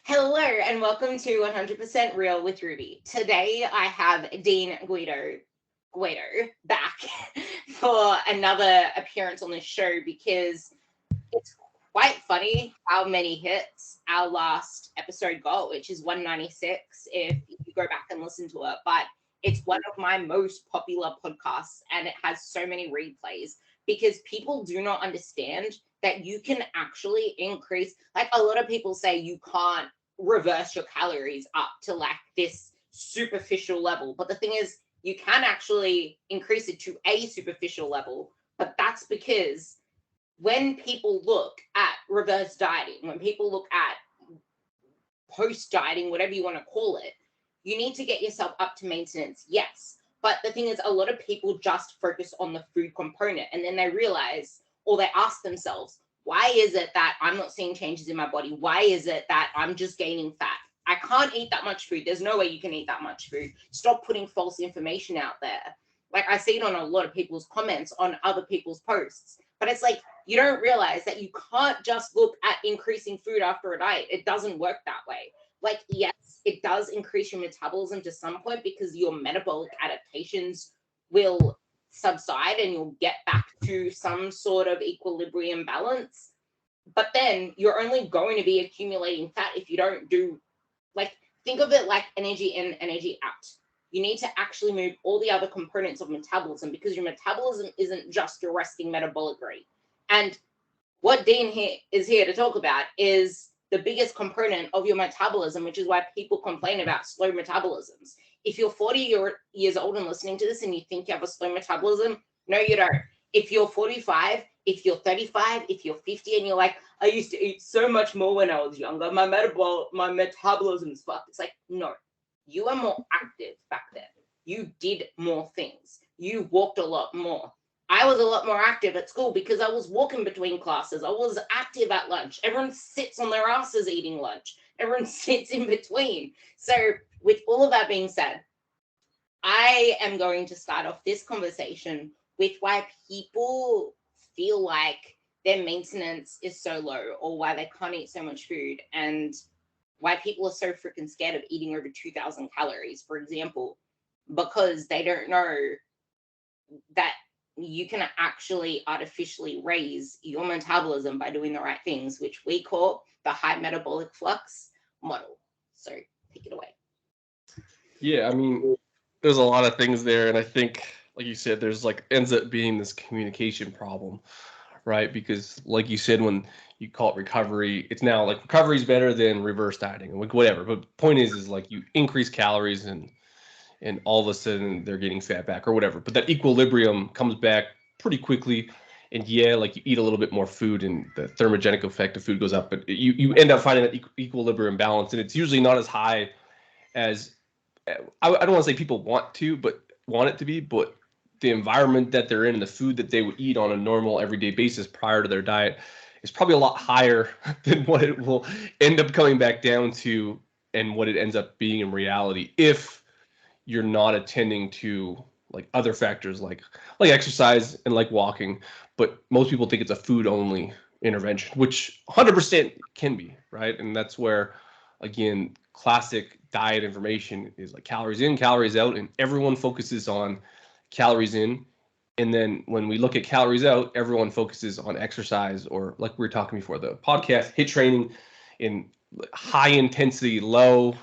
Hello and welcome to 100% Real with Ruby. Today I have Dean Guedo back for another appearance on this show because it's quite funny how many hits our last episode got, which is 196 if you go back and listen to it. But it's one of my most popular podcasts and it has so many replays because people do not understand that you can actually increase. Like a lot of people say you can't reverse your calories up to like this superficial level. But the thing is, you can actually increase it to a superficial level. But that's because when people look at reverse dieting, when people look at post dieting, whatever you want to call it, you need to get yourself up to maintenance, yes. But the thing is, a lot of people just focus on the food component and then they realize or they ask themselves, why is it that I'm not seeing changes in my body? Why is it that I'm just gaining fat? I can't eat that much food. There's no way you can eat that much food. Stop putting false information out there. Like I see it on a lot of people's comments on other people's posts. But it's like you don't realize that you can't just look at increasing food after a diet. It doesn't work that way. Like, yes, it does increase your metabolism to some point because your metabolic adaptations will subside and you'll get back to some sort of equilibrium balance. But then you're only going to be accumulating fat if you don't do, like, think of it like energy in, energy out. You need to actually move all the other components of metabolism because your metabolism isn't just your resting metabolic rate. And what Dean is here to talk about is the biggest component of your metabolism, which is why people complain about slow metabolisms. If you're 40 years old and listening to this and you think you have a slow metabolism, no, you don't. If you're 45, if you're 35, if you're 50 and you're like, I used to eat so much more when I was younger, my metabolism's fucked. It's like, no, you were more active back then. You did more things. You walked a lot more. I was a lot more active at school because I was walking between classes. I was active at lunch. Everyone sits on their asses eating lunch. Everyone sits in between. So with all of that being said, I am going to start off this conversation with why people feel like their maintenance is so low or why they can't eat so much food and why people are so freaking scared of eating over 2,000 calories, for example, because they don't know that you can actually artificially raise your metabolism by doing the right things, which we call the high metabolic flux model. So take it away. Yeah, I mean, there's a lot of things there, and I think, like you said, there's like ends up being this communication problem, right? Because, like you said, when you call it recovery, it's now like recovery is better than reverse dieting, and like whatever. But the point is like you increase calories and all of a sudden they're getting fat back or whatever. But that equilibrium comes back pretty quickly. And yeah, like you eat a little bit more food and the thermogenic effect of food goes up, but you end up finding that equilibrium balance, and it's usually not as high as I don't want to say people want it to be, but the environment that they're in and the food that they would eat on a normal everyday basis prior to their diet is probably a lot higher than what it will end up coming back down to and what it ends up being in reality if you're not attending to like other factors like exercise and like walking. But most people think it's a food only intervention, which 100% can be, right? And that's where, again, classic diet information is like calories in, calories out, and everyone focuses on calories in. And then when we look at calories out, everyone focuses on exercise or, like we were talking before, the podcast, HIIT training in high intensity, low,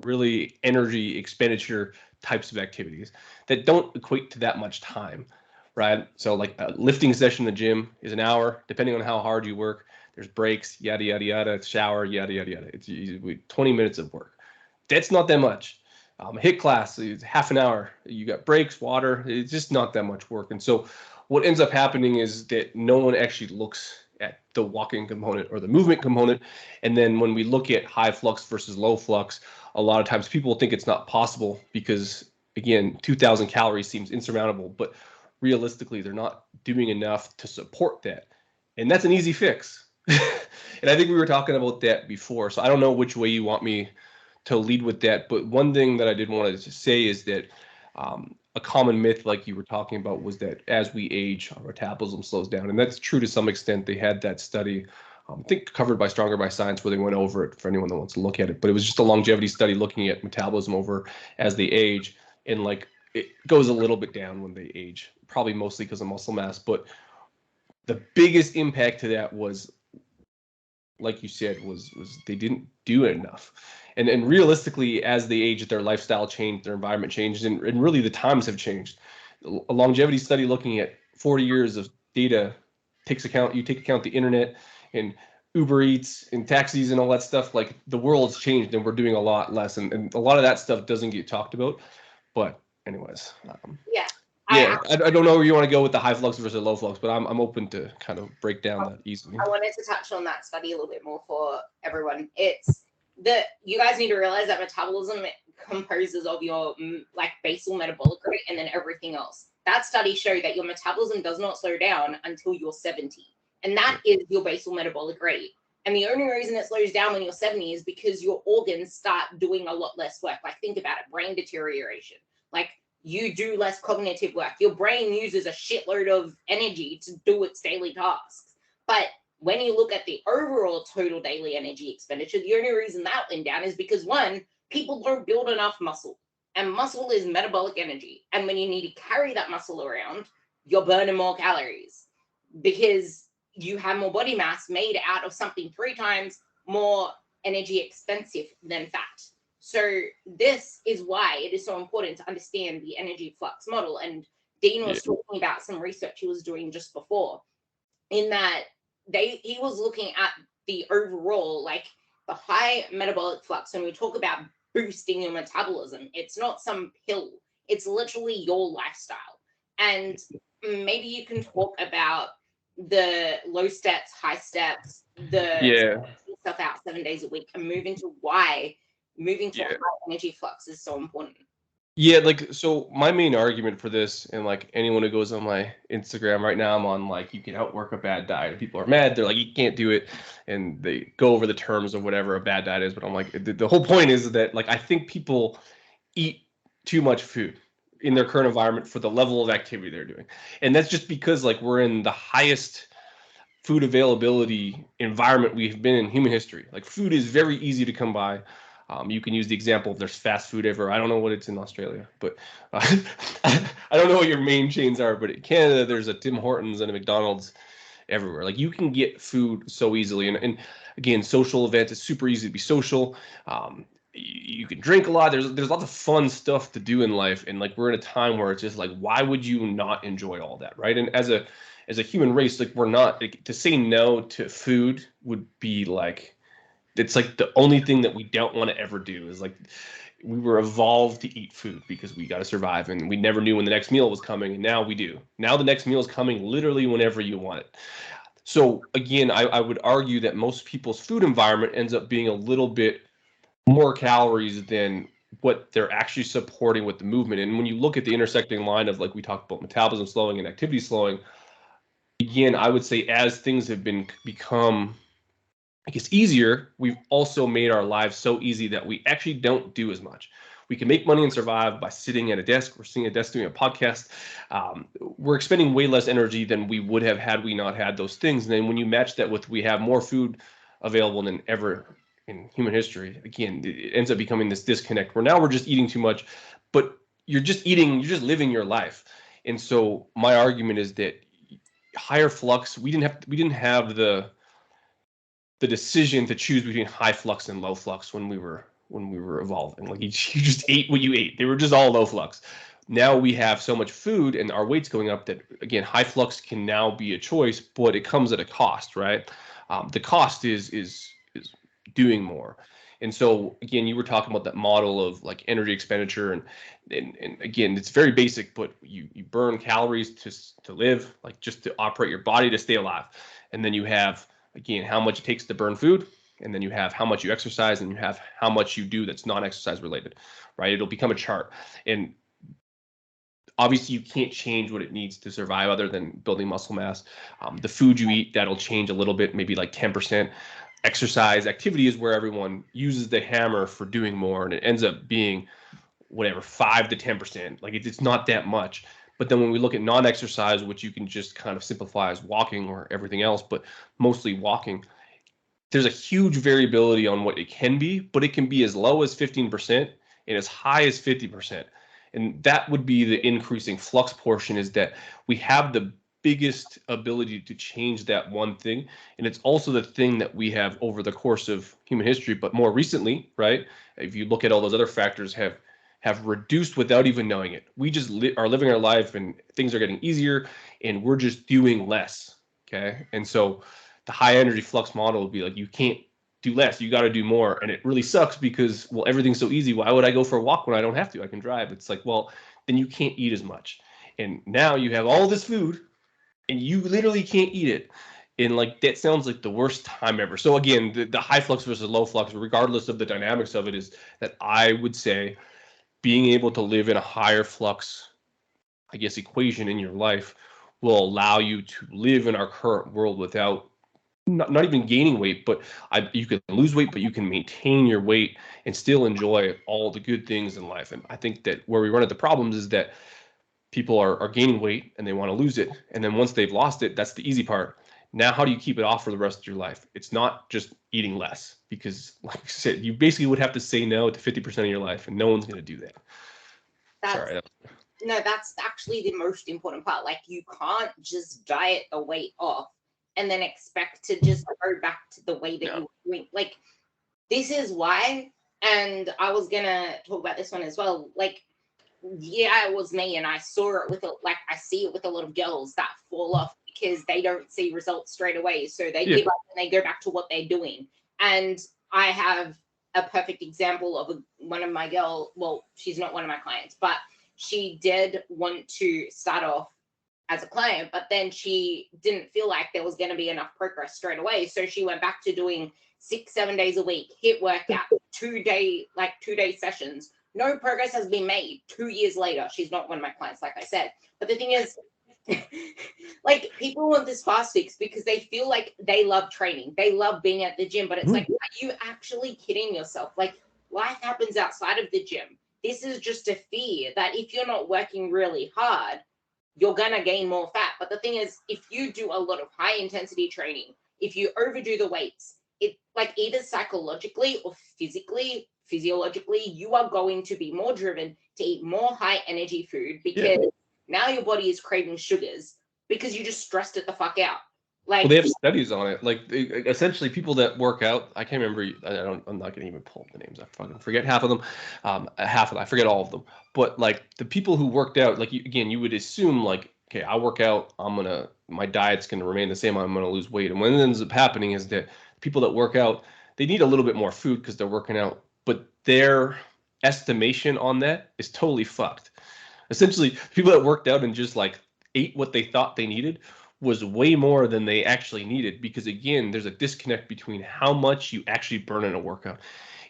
really energy expenditure types of activities that don't equate to that much time, right? So like a lifting session in the gym is an hour, depending on how hard you work. There's breaks, yada, yada, yada, shower, yada, yada, yada. It's 20 minutes of work. That's not that much. HIIT class is half an hour. You got breaks, water. It's just not that much work. And so what ends up happening is that no one actually looks at the walking component or the movement component. And then when we look at high flux versus low flux, a lot of times people think it's not possible because, again, 2,000 calories seems insurmountable, but realistically, they're not doing enough to support that. And that's an easy fix. And I think we were talking about that before. So I don't know which way you want me to lead with that. But one thing that I did want to say is that a common myth, like you were talking about, was that as we age, our metabolism slows down. And that's true to some extent. They had that study I think covered by Stronger by Science, where they went over it for anyone that wants to look at it. But it was just a longevity study looking at metabolism over as they age, and like it goes a little bit down when they age, probably mostly because of muscle mass. But the biggest impact to that was, like you said, was they didn't do it enough. And realistically, as they age, their lifestyle changed, their environment changed, and really the times have changed. A longevity study looking at 40 years of data take account the internet and Uber Eats and taxis and all that stuff. Like the world's changed and we're doing a lot less, and a lot of that stuff doesn't get talked about. But anyways, yeah. I don't know where you want to go with the high flux versus low flux, but I'm open to kind of break down that easily. I wanted to touch on that study a little bit more for everyone. It's that you guys need to realize that metabolism composes of your like basal metabolic rate and then everything else. That study showed that your metabolism does not slow down until you're 70, and that is your basal metabolic rate. And the only reason it slows down when you're 70 is because your organs start doing a lot less work. Like think about it, brain deterioration. Like you do less cognitive work. Your brain uses a shitload of energy to do its daily tasks. But when you look at the overall total daily energy expenditure, the only reason that went down is because one, people don't build enough muscle. And muscle is metabolic energy. And when you need to carry that muscle around, you're burning more calories because you have more body mass made out of something 3 times more energy expensive than fat. So this is why it is so important to understand the energy flux model. And Dean was talking about some research he was doing just before, in that he was looking at the overall, like the high metabolic flux. When we talk about boosting your metabolism, it's not some pill, it's literally your lifestyle. And maybe you can talk about the low steps, high steps, the stuff out 7 days a week, and move into why moving to a high energy flux is so important. Yeah, like, so my main argument for this, and like anyone who goes on my Instagram right now, I'm on like, you can outwork a bad diet. People are mad. They're like, you can't do it. And they go over the terms of whatever a bad diet is. But I'm like, the whole point is that, like, I think people eat too much food in their current environment for the level of activity they're doing. And that's just because, like, we're in the highest food availability environment we've been in human history. Like, food is very easy to come by. You can use the example of there's fast food everywhere. I don't know what it's in Australia, but I don't know what your main chains are, but in Canada, there's a Tim Hortons and a McDonald's everywhere. Like, you can get food so easily. And again, social events, it's super easy to be social. You can drink a lot. There's lots of fun stuff to do in life. And like, we're in a time where it's just like, why would you not enjoy all that, right? And as a human race, like, we're not, like, to say no to food would be like, it's like the only thing that we don't want to ever do. Is like, we were evolved to eat food because we got to survive, and we never knew when the next meal was coming, and now we do. Now the next meal is coming literally whenever you want it. So again, I would argue that most people's food environment ends up being a little bit more calories than what they're actually supporting with the movement. And when you look at the intersecting line of, like, we talked about metabolism slowing and activity slowing, again, I would say as things have become, I guess, easier, we've also made our lives so easy that we actually don't do as much. We can make money and survive by sitting at a desk. We're sitting at a desk doing a podcast. We're expending way less energy than we would have had we not had those things. And then when you match that with, we have more food available than ever in human history, again, it ends up becoming this disconnect where now we're just eating too much, but you're just living your life. And so my argument is that higher flux, we didn't have the decision to choose between high flux and low flux when we were evolving. Like, you just ate what you ate. They were just all low flux. Now we have so much food and our weight's going up that, again, high flux can now be a choice, but it comes at a cost, right? The cost is doing more. And so again, you were talking about that model of like energy expenditure, and again, it's very basic, but you burn calories to live, like just to operate your body to stay alive. And then you have, again, how much it takes to burn food, and then you have how much you exercise, and you have how much you do that's non-exercise related, right? It'll become a chart. And obviously you can't change what it needs to survive other than building muscle mass. The food you eat, that'll change a little bit, maybe like 10%. Exercise activity is where everyone uses the hammer for doing more, and it ends up being whatever, 5 to 10%. Like, it's not that much. But then when we look at non-exercise, which you can just kind of simplify as walking or everything else, but mostly walking, there's a huge variability on what it can be, but it can be as low as 15% and as high as 50%. And that would be the increasing flux portion, is that we have the biggest ability to change that one thing. And it's also the thing that we have over the course of human history, but more recently, right? If you look at all those other factors, have reduced without even knowing it. We just are living our life and things are getting easier and we're just doing less. Okay. And so the high energy flux model would be like, you can't do less, you got to do more. And it really sucks because, well, everything's so easy. Why would I go for a walk when I don't have to? I can drive. It's like, well, then you can't eat as much. And now you have all this food and you literally can't eat it. And like, that sounds like the worst time ever. So again, the high flux versus low flux, regardless of the dynamics of it, is that I would say being able to live in a higher flux, I guess, equation in your life will allow you to live in our current world without not even gaining weight, but you can lose weight, but you can maintain your weight and still enjoy all the good things in life. And I think that where we run into problems is that people are gaining weight and they want to lose it. And then once they've lost it, that's the easy part. Now, how do you keep it off for the rest of your life? It's not just eating less, because like I said, you basically would have to say no to 50% of your life, and no one's going to do that. Sorry. No, that's actually the most important part. Like, you can't just diet the weight off and then expect to just go back to the way that you were doing. Like, this is why, and I was gonna talk about this one as well. Like, yeah, it was me, and I saw it with I see it with a lot of girls that fall off because they don't see results straight away, so they give up and they go back to what they're doing. And I have a perfect example of one of my girls. Well, she's not one of my clients, but she did want to start off as a client, but then she didn't feel like there was going to be enough progress straight away, so she went back to doing 6-7 days a week, hit workout, 2-day sessions. No progress has been made. 2 years later, she's not one of my clients, like I said. But the thing is, like, people want this fast fix because they feel like they love training, they love being at the gym, but it's like, are you actually kidding yourself? Like, life happens outside of the gym. This is just a fear that if you're not working really hard, you're gonna gain more fat. But the thing is, if you do a lot of high intensity training, if you overdo the weights, it, like, either psychologically or physiologically, you are going to be more driven to eat more high energy food, because now your body is craving sugars because you just stressed it the fuck out. Like, well, they have studies on it. Like, essentially, people that work out, I can't remember. I'm not gonna even pull up the names. I fucking forget half of them. I forget all of them. But like, the people who worked out, like, again, you would assume like, okay, I work out, my diet's gonna remain the same. I'm gonna lose weight. And what ends up happening is that people that work out, they need a little bit more food because they're working out, but their estimation on that is totally fucked. Essentially, people that worked out and just like ate what they thought they needed was way more than they actually needed, because again, there's a disconnect between how much you actually burn in a workout.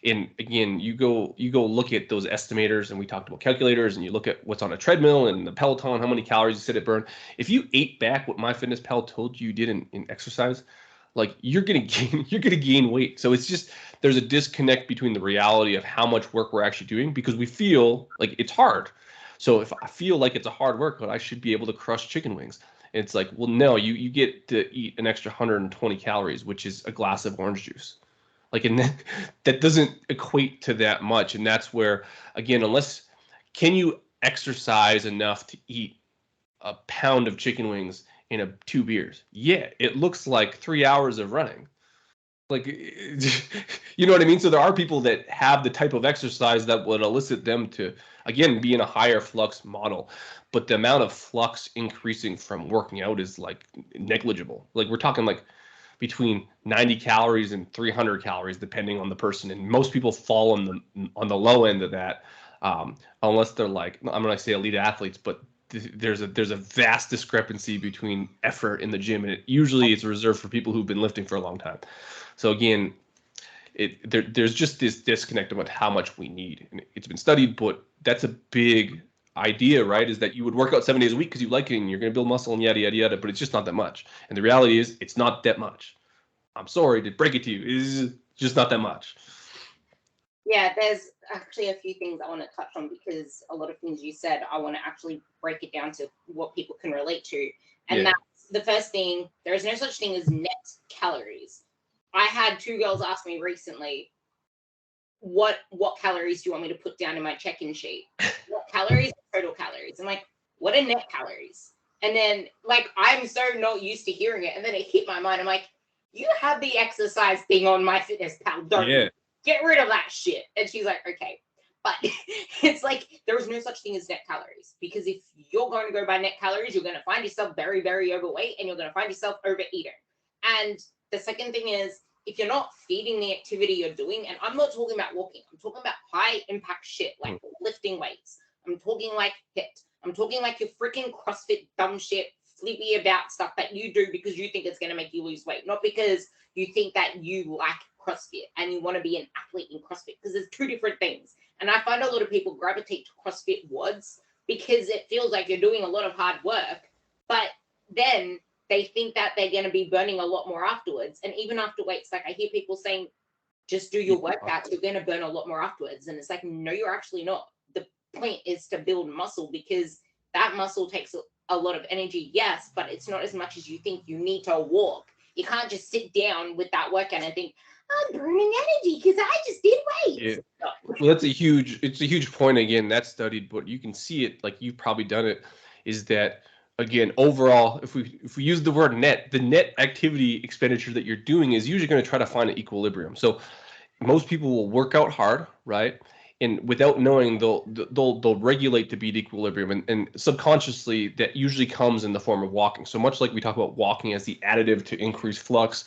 And again, you go look at those estimators, and we talked about calculators, and you look at what's on a treadmill and the Peloton, how many calories you said it burned. If you ate back what MyFitnessPal told you did in exercise, like, you're gonna gain weight. So it's just, there's a disconnect between the reality of how much work we're actually doing, because we feel like it's hard. So if I feel like it's a hard workout, I should be able to crush chicken wings. And it's like, well, no, you get to eat an extra 120 calories, which is a glass of orange juice. Like, and that doesn't equate to that much. And that's where, again, can you exercise enough to eat a pound of chicken wings in 2 beers? Yeah, it looks like 3 hours of running. Like, you know what I mean? So there are people that have the type of exercise that would elicit them to, again, be in a higher flux model. But the amount of flux increasing from working out is like negligible. Like, we're talking like between 90 calories and 300 calories, depending on the person. And most people fall on the low end of that, unless they're like, I'm going to say elite athletes, but there's a vast discrepancy between effort in the gym, and usually it's reserved for people who've been lifting for a long time. So again, there's just this disconnect about how much we need, and it's been studied, but that's a big idea, right? Is that you would work out 7 days a week because you like it and you're going to build muscle and yada yada yada, but it's just not that much. And the reality is, it's not that much. I'm sorry to break it to you, it's just not that much. Yeah, there's actually a few things I want to touch on, because a lot of things you said, I want to actually break it down to what people can relate to. And that's the first thing: there is no such thing as net calories. I had 2 girls ask me recently, what calories do you want me to put down in my check-in sheet? What calories? Total calories. I'm like, what are net calories? And then, like, I'm so not used to hearing it, and then it hit my mind. I'm like, you have the exercise thing on MyFitnessPal, don't you? Get rid of that shit. And she's like, okay. But it's like, there is no such thing as net calories, because if you're going to go by net calories, you're going to find yourself very, very overweight, and you're going to find yourself overeating. And the second thing is, if you're not feeding the activity you're doing, and I'm not talking about walking, I'm talking about high impact shit like lifting weights. I'm talking like HIIT. I'm talking like your freaking CrossFit dumb shit, flippy about stuff that you do because you think it's going to make you lose weight, not because you think that you like CrossFit and you want to be an athlete in CrossFit, because there's 2 different things. And I find a lot of people gravitate to CrossFit WODs because it feels like you're doing a lot of hard work, but then they think that they're going to be burning a lot more afterwards. And even after weights, like I hear people saying, just do your workouts, you're going to burn a lot more afterwards. And it's like, no, you're actually not. The point is to build muscle, because that muscle takes a lot of energy, yes, but it's not as much as you think. You need to walk. You can't just sit down with that workout and think, I'm burning energy because I just did weights. Yeah. Well, it's a huge point. Again, that's studied, but you can see it, like you've probably done it, is that, again, overall, if we use the word net, the net activity expenditure that you're doing is usually going to try to find an equilibrium. So most people will work out hard, right? And without knowing, they'll regulate to beat equilibrium, and subconsciously that usually comes in the form of walking. So much like we talk about walking as the additive to increase flux,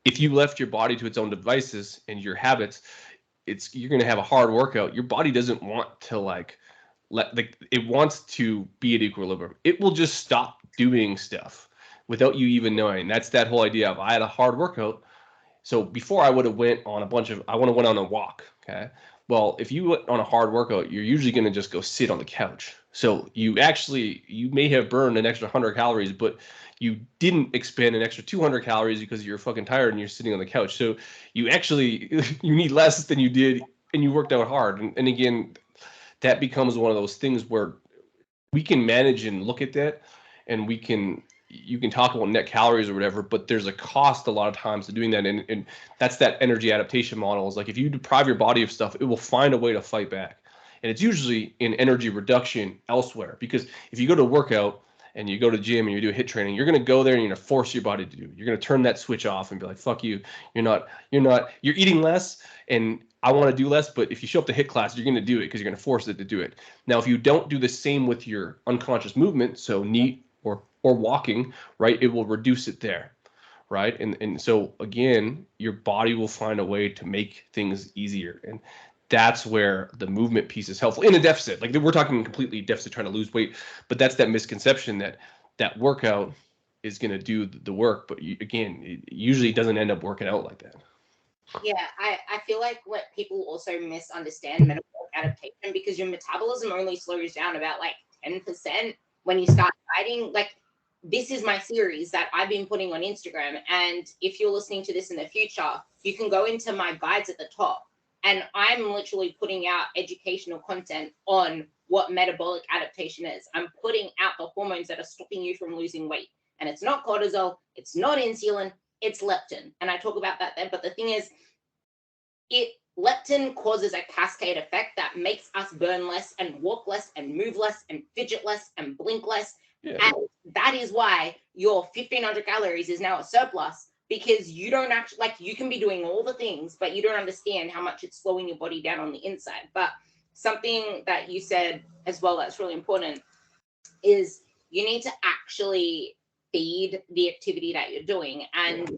if you left your body to its own devices and your habits, you're going to have a hard workout. Your body doesn't want to it wants to be at equilibrium. It will just stop doing stuff without you even knowing. That's that whole idea of, I had a hard workout. So before I would have went on a walk. Okay. Well, if you went on a hard workout, you're usually going to just go sit on the couch. So you may have burned an extra 100 calories, but you didn't expend an extra 200 calories because you're fucking tired and you're sitting on the couch. So you need less than you did, and you worked out hard. And again, that becomes one of those things where we can manage and look at that, and you can talk about net calories or whatever, but there's a cost a lot of times to doing that. And that's that energy adaptation model. Is like, if you deprive your body of stuff, it will find a way to fight back. And it's usually in energy reduction elsewhere, because if you go to workout and you go to the gym and you do HIIT training, you're going to go there and you're going to force your body to do it. You're going to turn that switch off and be like, fuck you. You're eating less, and I want to do less, but if you show up to HIIT class, you're going to do it because you're going to force it to do it. Now, if you don't do the same with your unconscious movement, so NEAT or walking, right, it will reduce it there, right? And so again, your body will find a way to make things easier. And that's where the movement piece is helpful in a deficit. Like, we're talking completely deficit, trying to lose weight, but that's that misconception that workout is going to do the work. But it usually doesn't end up working out like that. Yeah, I feel like what people also misunderstand metabolic adaptation, because your metabolism only slows down about like 10% when you start dieting. Like, this is my series that I've been putting on Instagram, and if you're listening to this in the future, you can go into my guides at the top, and I'm literally putting out educational content on what metabolic adaptation is. I'm putting out the hormones that are stopping you from losing weight, and it's not cortisol, it's not insulin, it's leptin. And I talk about that then, but the thing is, leptin causes a cascade effect that makes us burn less and walk less and move less and fidget less and blink less. Yeah. And that is why your 1,500 calories is now a surplus, because you don't actually, like, you can be doing all the things, but you don't understand how much it's slowing your body down on the inside. But something that you said as well that's really important is you need to actually feed the activity that you're doing. And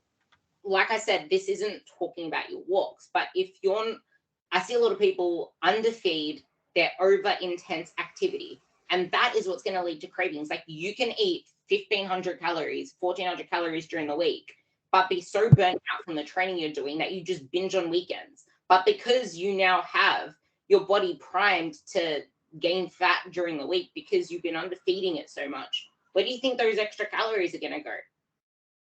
like I said, this isn't talking about your walks, but I see a lot of people underfeed their over intense activity. And that is what's going to lead to cravings. Like, you can eat 1,500 calories, 1,400 calories during the week, but be so burnt out from the training you're doing that you just binge on weekends. But because you now have your body primed to gain fat during the week because you've been underfeeding it so much, where do you think those extra calories are going to go?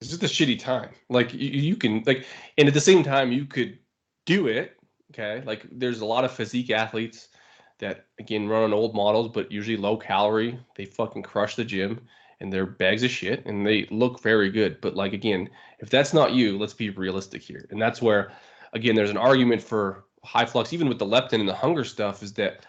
It's just a shitty time. Like, you can, like, and at the same time, you could do it. Okay. Like, there's a lot of physique athletes that, again, run on old models, but usually low calorie. They fucking crush the gym, and they're bags of shit and they look very good. But like, again, if that's not you, let's be realistic here. And that's where, again, there's an argument for high flux, even with the leptin and the hunger stuff, is that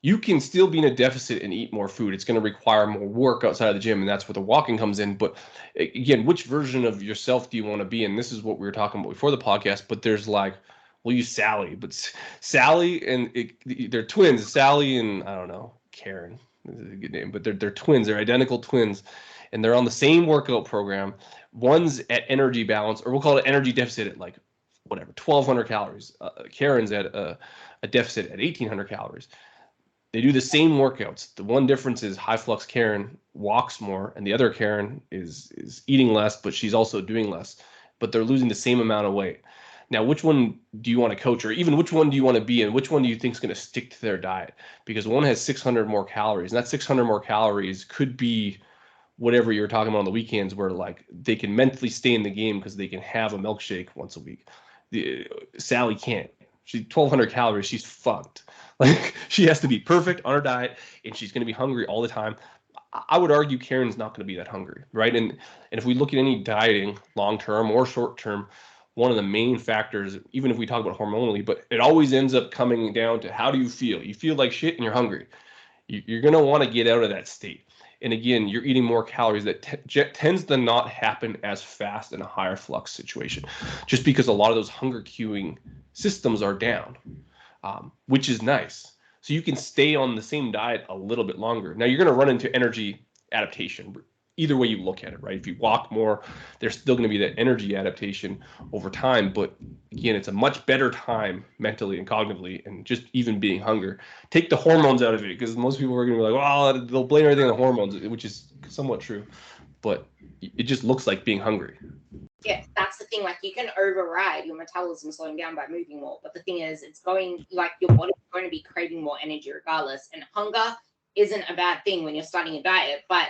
you can still be in a deficit and eat more food. It's going to require more work outside of the gym, and that's where the walking comes in. But again, which version of yourself do you want to be? And this is what we were talking about before the podcast. But there's like, we'll use Sally, but Sally and they're twins. Sally and I don't know, Karen is a good name, but they're twins. They're identical twins, and they're on the same workout program. One's at energy balance, or we'll call it energy deficit at like whatever 1,200 calories. Karen's at a deficit at 1,800 calories. They do the same workouts. The one difference is high flux Karen walks more, and the other Karen is eating less, but she's also doing less. But they're losing the same amount of weight. Now, which one do you want to coach, or even which one do you want to be in? Which one do you think is going to stick to their diet? Because one has 600 more calories, and that 600 more calories could be whatever you're talking about on the weekends, where like they can mentally stay in the game because they can have a milkshake once a week. Sally can't. She's 1,200 calories. She's fucked. Like, she has to be perfect on her diet, and she's going to be hungry all the time. I would argue Karen's not going to be that hungry, right? And if we look at any dieting, long-term or short-term, one of the main factors, even if we talk about hormonally, but it always ends up coming down to how do you feel? You feel like shit and you're hungry. You're going to want to get out of that state. And again, you're eating more calories. That tends to not happen as fast in a higher flux situation, just because a lot of those hunger cueing systems are down, which is nice. So you can stay on the same diet a little bit longer. Now, you're going to run into energy adaptation either way you look at it, right? If you walk more, there's still going to be that energy adaptation over time. But again, it's a much better time mentally and cognitively, and just even being hunger. Take the hormones out of it, because most people are going to be like, well, they'll blame everything on the hormones, which is somewhat true. But it just looks like being hungry. Yeah, that's the thing. Like, you can override your metabolism slowing down by moving more. But the thing is, it's going, like, your body's going to be craving more energy regardless. And hunger isn't a bad thing when you're starting a diet, but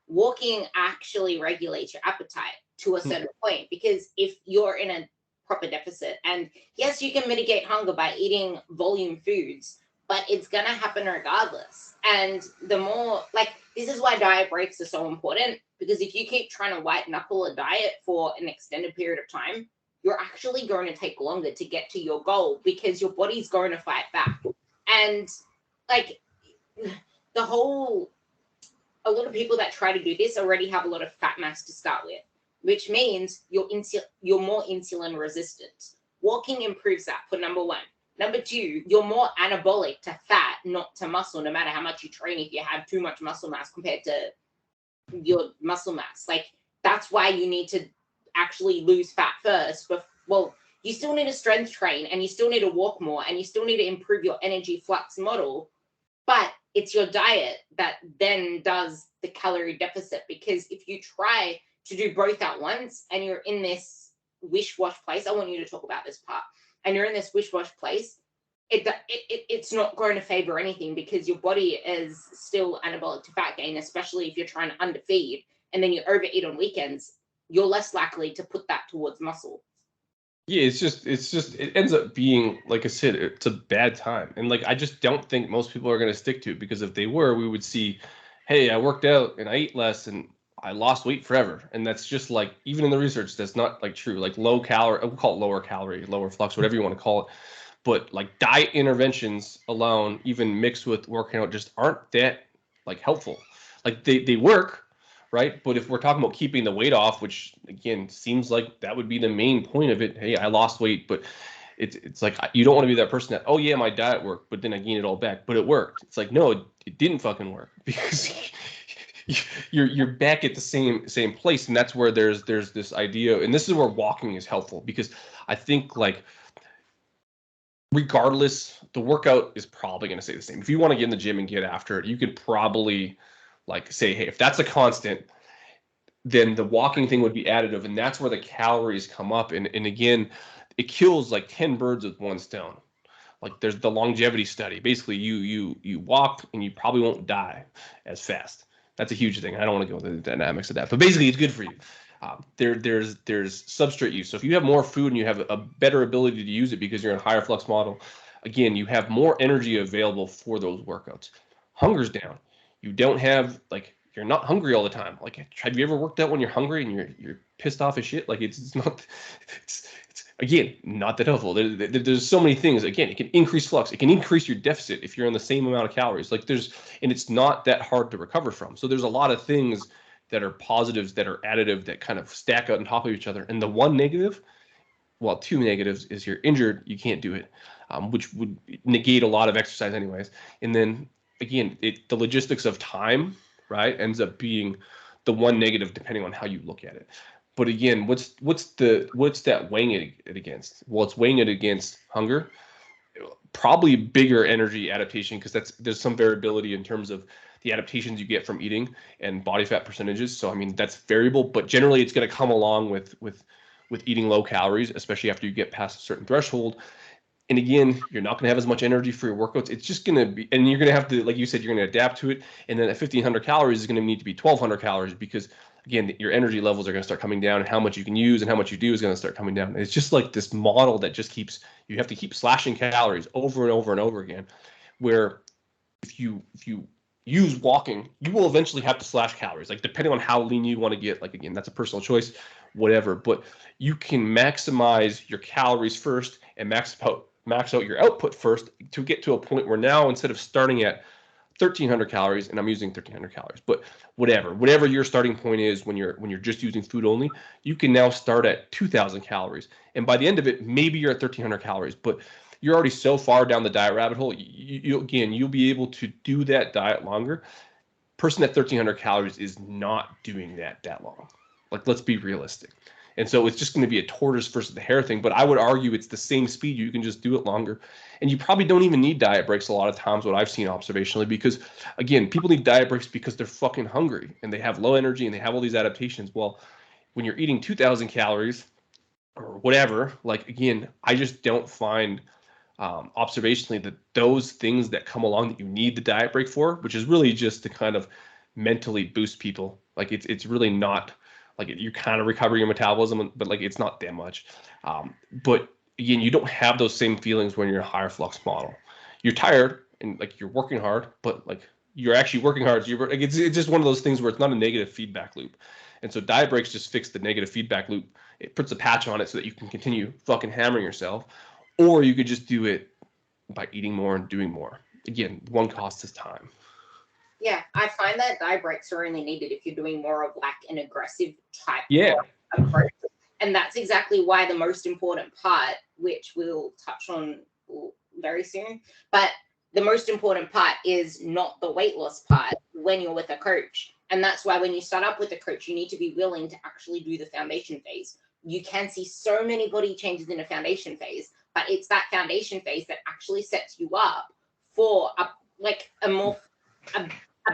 walking actually regulates your appetite to a certain point, because if you're in a proper deficit, and yes, you can mitigate hunger by eating volume foods, but it's going to happen regardless. And the more, like, this is why diet breaks are so important, because if you keep trying to white knuckle a diet for an extended period of time, you're actually going to take longer to get to your goal, because your body's going to fight back. And like, a lot of people that try to do this already have a lot of fat mass to start with, which means you're more insulin resistant. Walking improves that, for number one. Number two, you're more anabolic to fat, not to muscle, no matter how much you train. If you have too much muscle mass compared to your muscle mass, like, that's why you need to actually lose fat first. But, well, you still need to strength train, and you still need to walk more, and you still need to improve your energy flux model. But it's your diet that then does the calorie deficit, because if you try to do both at once and you're in this wish-wash place, I want you to talk about this part, and you're in this wish-wash place, it's not going to favor anything, because your body is still anabolic to fat gain, especially if you're trying to underfeed and then you overeat on weekends. You're less likely to put that towards muscle. Yeah, it ends up being, like I said, it's a bad time. And like, I just don't think most people are going to stick to it, because if they were, we would see, hey, I worked out and I ate less and I lost weight forever. And that's just like, even in the research, that's not like true. Like, low calorie, we'll call it lower calorie, lower flux, whatever you want to call it. But like, diet interventions alone, even mixed with working out, just aren't that like helpful. Like, they work, right? But if we're talking about keeping the weight off, which again seems like that would be the main point of it, hey, I lost weight, but it's like, you don't want to be that person that, oh yeah, my diet worked, but then I gained it all back, but it worked. It's like, no, it didn't fucking work, because you're back at the same place. And that's where there's this idea, and this is where walking is helpful, because I think, like, regardless, the workout is probably going to stay the same. If you want to get in the gym and get after it, you could probably like say, hey, if that's a constant, then the walking thing would be additive, and that's where the calories come up. And again, it kills like 10 birds with one stone. Like, there's the longevity study. Basically, you walk and you probably won't die as fast. That's a huge thing. I don't want to go into the dynamics of that, but basically, it's good for you. There's substrate use. So if you have more food and you have a better ability to use it because you're in a higher flux model, again, you have more energy available for those workouts. Hunger's down. You don't have like you're not hungry all the time. Like, have you ever worked out when you're hungry and you're pissed off as shit? Like, it's not, it's again, not that helpful. There's so many things. Again, it can increase flux. It can increase your deficit if you're on the same amount of calories. Like, and it's not that hard to recover from. So there's a lot of things that are positives, that are additive, that kind of stack out on top of each other. And the one negative, well, two negatives, is you're injured, you can't do it, which would negate a lot of exercise anyways. And then again, the logistics of time, right, ends up being the one negative depending on how you look at it. But again, what's that weighing it against? Well, it's weighing it against hunger, probably bigger energy adaptation, because there's some variability in terms of the adaptations you get from eating and body fat percentages. So I mean, that's variable, but generally it's going to come along with eating low calories, especially after you get past a certain threshold. And again, you're not going to have as much energy for your workouts. It's just going to be, and you're going to have to, like you said, you're going to adapt to it. And then at 1,500 calories is going to need to be 1,200 calories, because again, your energy levels are going to start coming down, and how much you can use and how much you do is going to start coming down. And it's just like this model that just you have to keep slashing calories over and over and over again, where if you use walking, you will eventually have to slash calories, like depending on how lean you want to get. Like, again, that's a personal choice, whatever, but you can maximize your calories first and max out your output first to get to a point where now, instead of starting at 1,300 calories, and I'm using 1,300 calories, but whatever your starting point is when you're just using food only, you can now start at 2,000 calories. And by the end of it, maybe you're at 1,300 calories, but you're already so far down the diet rabbit hole. You'll be able to do that diet longer. Person at 1,300 calories is not doing that long. Like, let's be realistic. And so it's just going to be a tortoise versus the hare thing. But I would argue it's the same speed. You can just do it longer. And you probably don't even need diet breaks a lot of times, what I've seen observationally, because, again, people need diet breaks because they're fucking hungry and they have low energy and they have all these adaptations. Well, when you're eating 2,000 calories or whatever, like, again, I just don't find observationally that those things that come along that you need the diet break for, which is really just to kind of mentally boost people. Like, it's really not, like, you kind of recover your metabolism, but like, it's not that much. But again, you don't have those same feelings when you're in a higher flux model. You're tired and like you're working hard, but like you're actually working hard. It's just one of those things where it's not a negative feedback loop. And so diet breaks just fix the negative feedback loop. It puts a patch on it so that you can continue fucking hammering yourself, or you could just do it by eating more and doing more. Again, one cost is time. Yeah, I find that diet breaks are only needed if you're doing more of like an aggressive type of approach. And that's exactly why the most important part, which we'll touch on very soon, but the most important part is not the weight loss part when you're with a coach. And that's why when you start up with a coach, you need to be willing to actually do the foundation phase. You can see so many body changes in a foundation phase, but it's that foundation phase that actually sets you up for a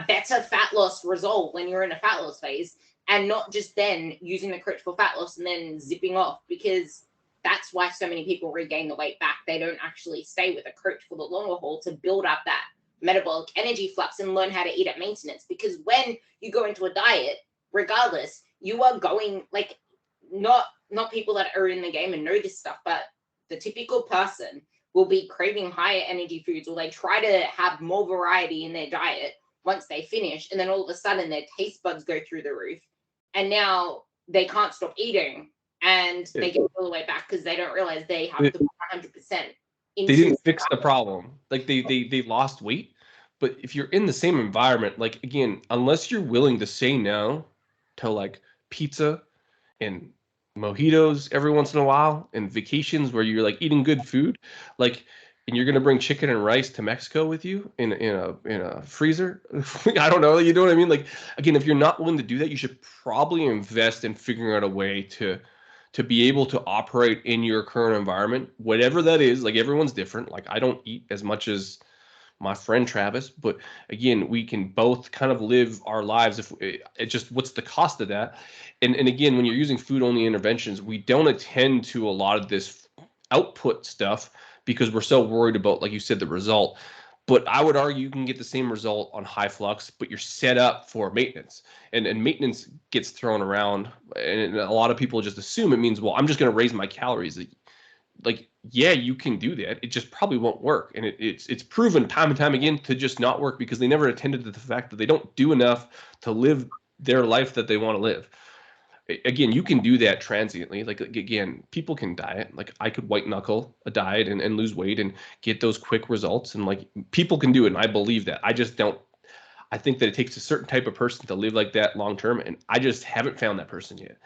better fat loss result when you're in a fat loss phase, and not just then using the coach for fat loss and then zipping off, because that's why so many people regain the weight back. They don't actually stay with a coach for the longer haul to build up that metabolic energy flux and learn how to eat at maintenance. Because when you go into a diet, regardless, you are going, like, not people that are in the game and know this stuff, but the typical person will be craving higher energy foods, or they try to have more variety in their diet once they finish, and then all of a sudden their taste buds go through the roof, and now they can't stop eating, and they get all the way back because they don't realize they have to put 100%. They didn't fix the problem. Like, they lost weight, but if you're in the same environment, like, again, unless you're willing to say no to like pizza and mojitos every once in a while and vacations where you're like eating good food, like, and you're gonna bring chicken and rice to Mexico with you in a freezer. I don't know, you know what I mean? Like, again, if you're not willing to do that, you should probably invest in figuring out a way to be able to operate in your current environment, whatever that is. Like, everyone's different. Like, I don't eat as much as my friend Travis, but again, we can both kind of live our lives. If it just, what's the cost of that? And again, when you're using food only interventions, we don't attend to a lot of this output stuff because we're so worried about, like you said, the result. But I would argue you can get the same result on high flux, but you're set up for maintenance. And maintenance gets thrown around, and a lot of people just assume it means, well, I'm just going to raise my calories. like, yeah, you can do that. It just probably won't work. And it's proven time and time again to just not work because they never attended to the fact that they don't do enough to live their life that they want to live. Again, you can do that transiently. Like, again, people can diet. Like, I could white knuckle a diet and lose weight and get those quick results. And like, people can do it. And I believe that. I just don't. I think that it takes a certain type of person to live like that long term, and I just haven't found that person yet.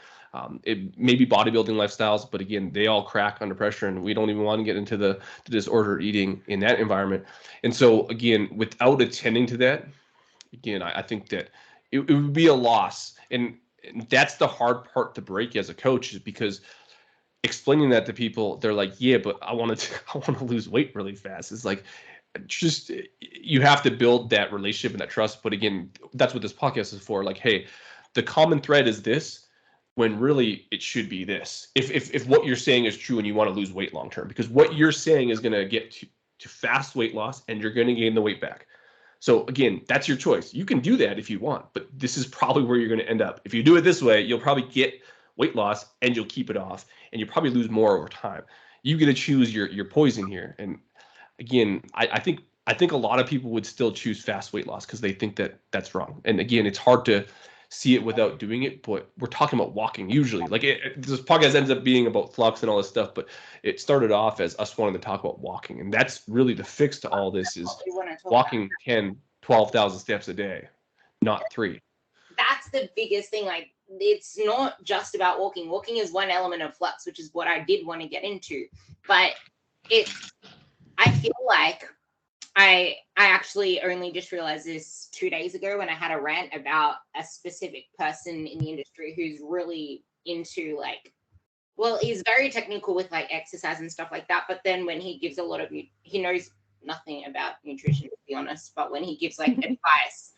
It may be bodybuilding lifestyles, but again, they all crack under pressure, and we don't even want to get into the disordered eating in that environment. And so, again, without attending to that, again, I think that it would be a loss, and that's the hard part to break as a coach, is because explaining that to people, they're like, yeah, but I want to lose weight really fast. It's like, just, you have to build that relationship and that trust. But again, that's what this podcast is for. Like, hey, the common thread is this, when really it should be this. If what you're saying is true and you want to lose weight long term, because what you're saying is going to get to fast weight loss and you're going to gain the weight back. So again, that's your choice. You can do that if you want, but this is probably where you're going to end up. If you do it this way, you'll probably get weight loss and you'll keep it off, and you'll probably lose more over time. You get to choose your poison here. And again, I think a lot of people would still choose fast weight loss because they think that that's wrong. And again, it's hard to see it without doing it, but we're talking about walking usually. Like, this podcast ends up being about flux and all this stuff, but it started off as us wanting to talk about walking. And that's really the fix to all this, is walking 10, 12,000 steps a day, not 3. That's the biggest thing. Like, it's not just about walking. Walking is one element of flux, which is what I did want to get into. But I feel like I actually only just realized this 2 days ago when I had a rant about a specific person in the industry who's really into, like, well, he's very technical with like exercise and stuff like that. But then when he gives a lot of, he knows nothing about nutrition, to be honest. But when he gives like advice,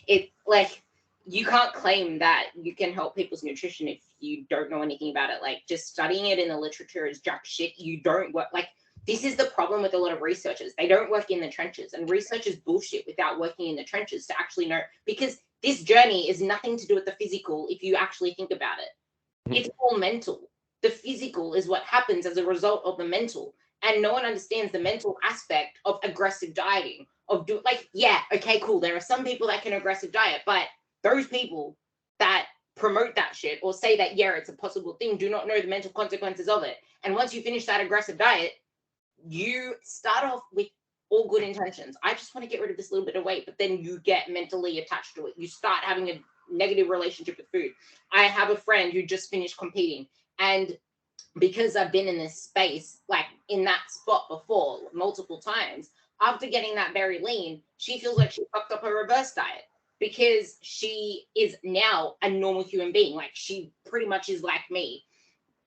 it like, you can't claim that you can help people's nutrition if you don't know anything about it. Like, just studying it in the literature is jack shit. You don't work, like, this is the problem with a lot of researchers. They don't work in the trenches, and research is bullshit without working in the trenches to actually know, because this journey is nothing to do with the physical if you actually think about it. It's all mental. The physical is what happens as a result of the mental, and no one understands the mental aspect of aggressive dieting, of yeah, okay, cool. There are some people that can aggressive diet, but those people that promote that shit or say that, yeah, it's a possible thing, do not know the mental consequences of it. And once you finish that aggressive diet, you start off with all good intentions. I just want to get rid of this little bit of weight, but then you get mentally attached to it. You start having a negative relationship with food. I have a friend who just finished competing, and because I've been in this space, like in that spot before multiple times, after getting that very lean, she feels like she fucked up her reverse diet, because she is now a normal human being. Like, she pretty much is like me.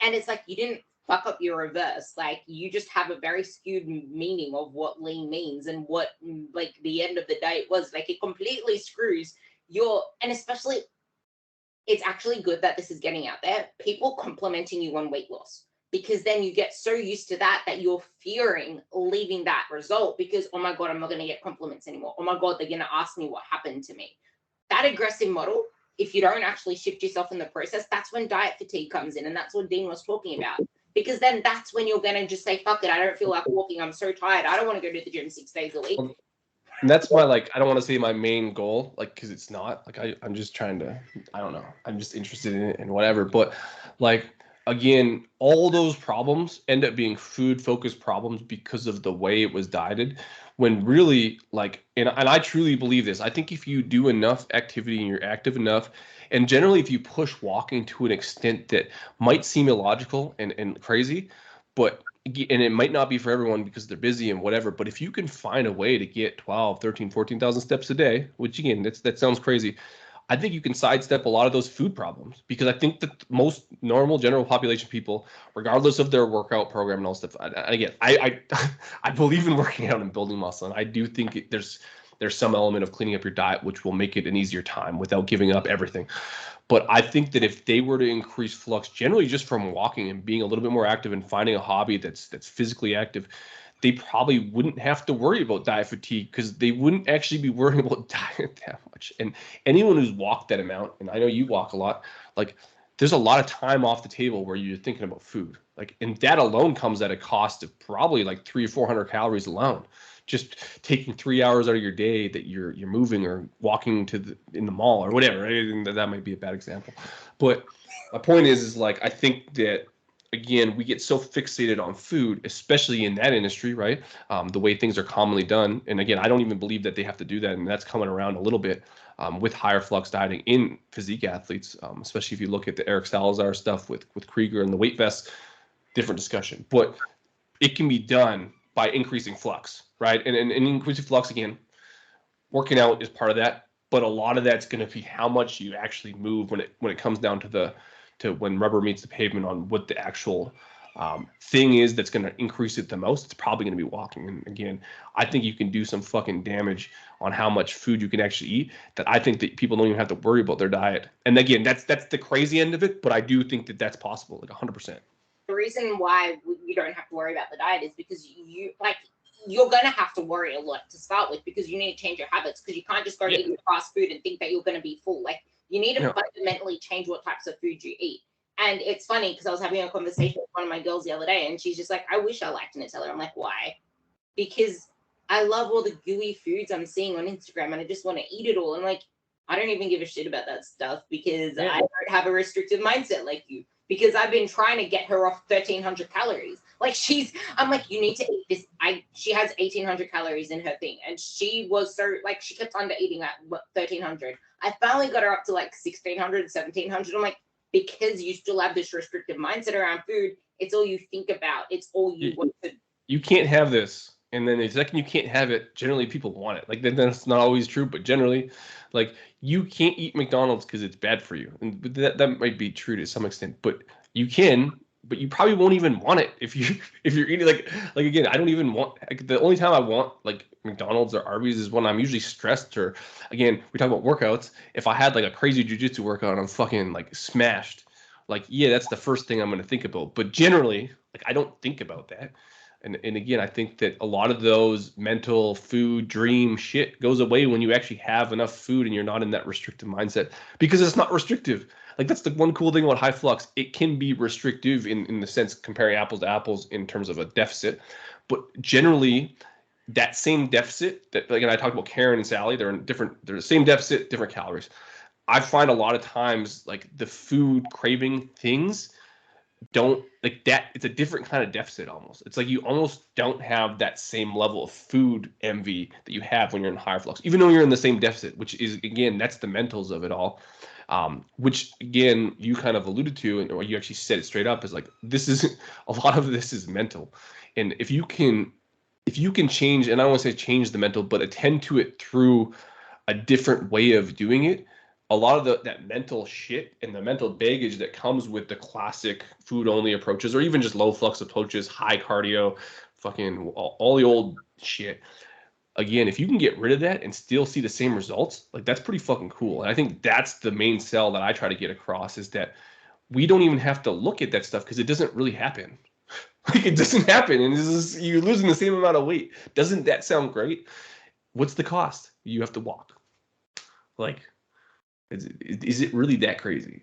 And it's like, you didn't fuck up your reverse. Like, you just have a very skewed meaning of what lean means and what, like, the end of the diet was. Like, it completely screws and especially, it's actually good that this is getting out there. People complimenting you on weight loss, because then you get so used to that you're fearing leaving that result, because, oh my God, I'm not going to get compliments anymore. Oh my God, they're going to ask me what happened to me. That aggressive model, if you don't actually shift yourself in the process, that's when diet fatigue comes in. And that's what Dean was talking about. Because then that's when you're going to just say, fuck it, I don't feel like walking. I'm so tired. I don't want to go to the gym 6 days a week. And that's my, like, I don't want to say my main goal, like, because it's not. Like, I'm just trying to, I don't know. I'm just interested in it and whatever. But, like, again, all those problems end up being food-focused problems because of the way it was dieted. When really, like, and I truly believe this. I think if you do enough activity and you're active enough, and generally if you push walking to an extent that might seem illogical and crazy, but and it might not be for everyone because they're busy and whatever, but if you can find a way to get 12, 13, 14,000 steps a day, which again, that sounds crazy, I think you can sidestep a lot of those food problems, because I think that most normal general population people, regardless of their workout program and all stuff, again, I believe in working out and building muscle, and I do think there's some element of cleaning up your diet, which will make it an easier time without giving up everything. But I think that if they were to increase flux generally just from walking and being a little bit more active and finding a hobby that's physically active, they probably wouldn't have to worry about diet fatigue, because they wouldn't actually be worrying about diet that much. And anyone who's walked that amount, and I know you walk a lot, like, there's a lot of time off the table where you're thinking about food. Like, and that alone comes at a cost of probably like 300 or 400 calories alone. Just taking 3 hours out of your day that you're moving or walking in the mall or whatever. That might be a bad example, but my point is like I think that again we get so fixated on food, especially in that industry, right? The way things are commonly done, and again I don't even believe that they have to do that, and that's coming around a little bit with higher flux dieting in physique athletes, especially if you look at the Eric Salazar stuff with Krieger and the weight vests. Different discussion, but it can be done by increasing flux, right? And increasing flux, again, working out is part of that, but a lot of that's going to be how much you actually move when it comes down to when rubber meets the pavement on what the actual thing is that's going to increase it the most. It's probably going to be walking. And again, I think you can do some fucking damage on how much food you can actually eat, that I think that people don't even have to worry about their diet. And again, that's the crazy end of it, but I do think that that's possible, like 100%. The reason why you don't have to worry about the diet is because you're going to have to worry a lot to start with, because you need to change your habits, because you can't just go eat fast food and think that you're going to be full. Like, you need to fundamentally change what types of food you eat. And it's funny because I was having a conversation with one of my girls the other day, and she's just like, I wish I liked Nutella. I'm like, why? Because I love all the gooey foods I'm seeing on Instagram and I just want to eat it all. I'm like, I don't even give a shit about that stuff because I don't have a restrictive mindset like you. Because I've been trying to get her off 1,300 calories. Like, I'm like, you need to eat this. She has 1,800 calories in her thing. And she was so, like, she kept under eating at 1,300. I finally got her up to like 1,600, 1,700. I'm like, because you still have this restrictive mindset around food, it's all you think about. It's all you want to. You can't have this. And then the second you can't have it, generally people want it. Like, that's not always true, but generally, like, you can't eat McDonald's because it's bad for you. And that might be true to some extent, but you can, but you probably won't even want it if you're eating like again, I don't even want, like, the only time I want like McDonald's or Arby's is when I'm usually stressed, or again, we talk about workouts. If I had like a crazy jiu-jitsu workout and I'm fucking like smashed, like, yeah, that's the first thing I'm going to think about. But generally, like, I don't think about that. And again, I think that a lot of those mental food dream shit goes away when you actually have enough food and you're not in that restrictive mindset, because it's not restrictive. Like, that's the one cool thing about high flux. It can be restrictive in the sense comparing apples to apples in terms of a deficit. But generally, that same deficit that, like, and I talked about Karen and Sally, they're the same deficit, different calories. I find a lot of times like the food craving things don't like that. It's a different kind of deficit almost. It's like you almost don't have that same level of food envy that you have when you're in higher flux, even though you're in the same deficit, which is, again, that's the mentals of it all. Which again, you kind of alluded to, and or you actually said it straight up, is like, this is a lot of this is mental. And if you can change, and I don't want to say change the mental, but attend to it through a different way of doing it, a lot of that mental shit and the mental baggage that comes with the classic food only approaches, or even just low flux approaches, high cardio, fucking all the old shit. Again, if you can get rid of that and still see the same results, like, that's pretty fucking cool. And I think that's the main sell that I try to get across, is that we don't even have to look at that stuff because it doesn't really happen. Like, it doesn't happen, and you're losing the same amount of weight. Doesn't that sound great? What's the cost? You have to walk. Like, is it really that crazy?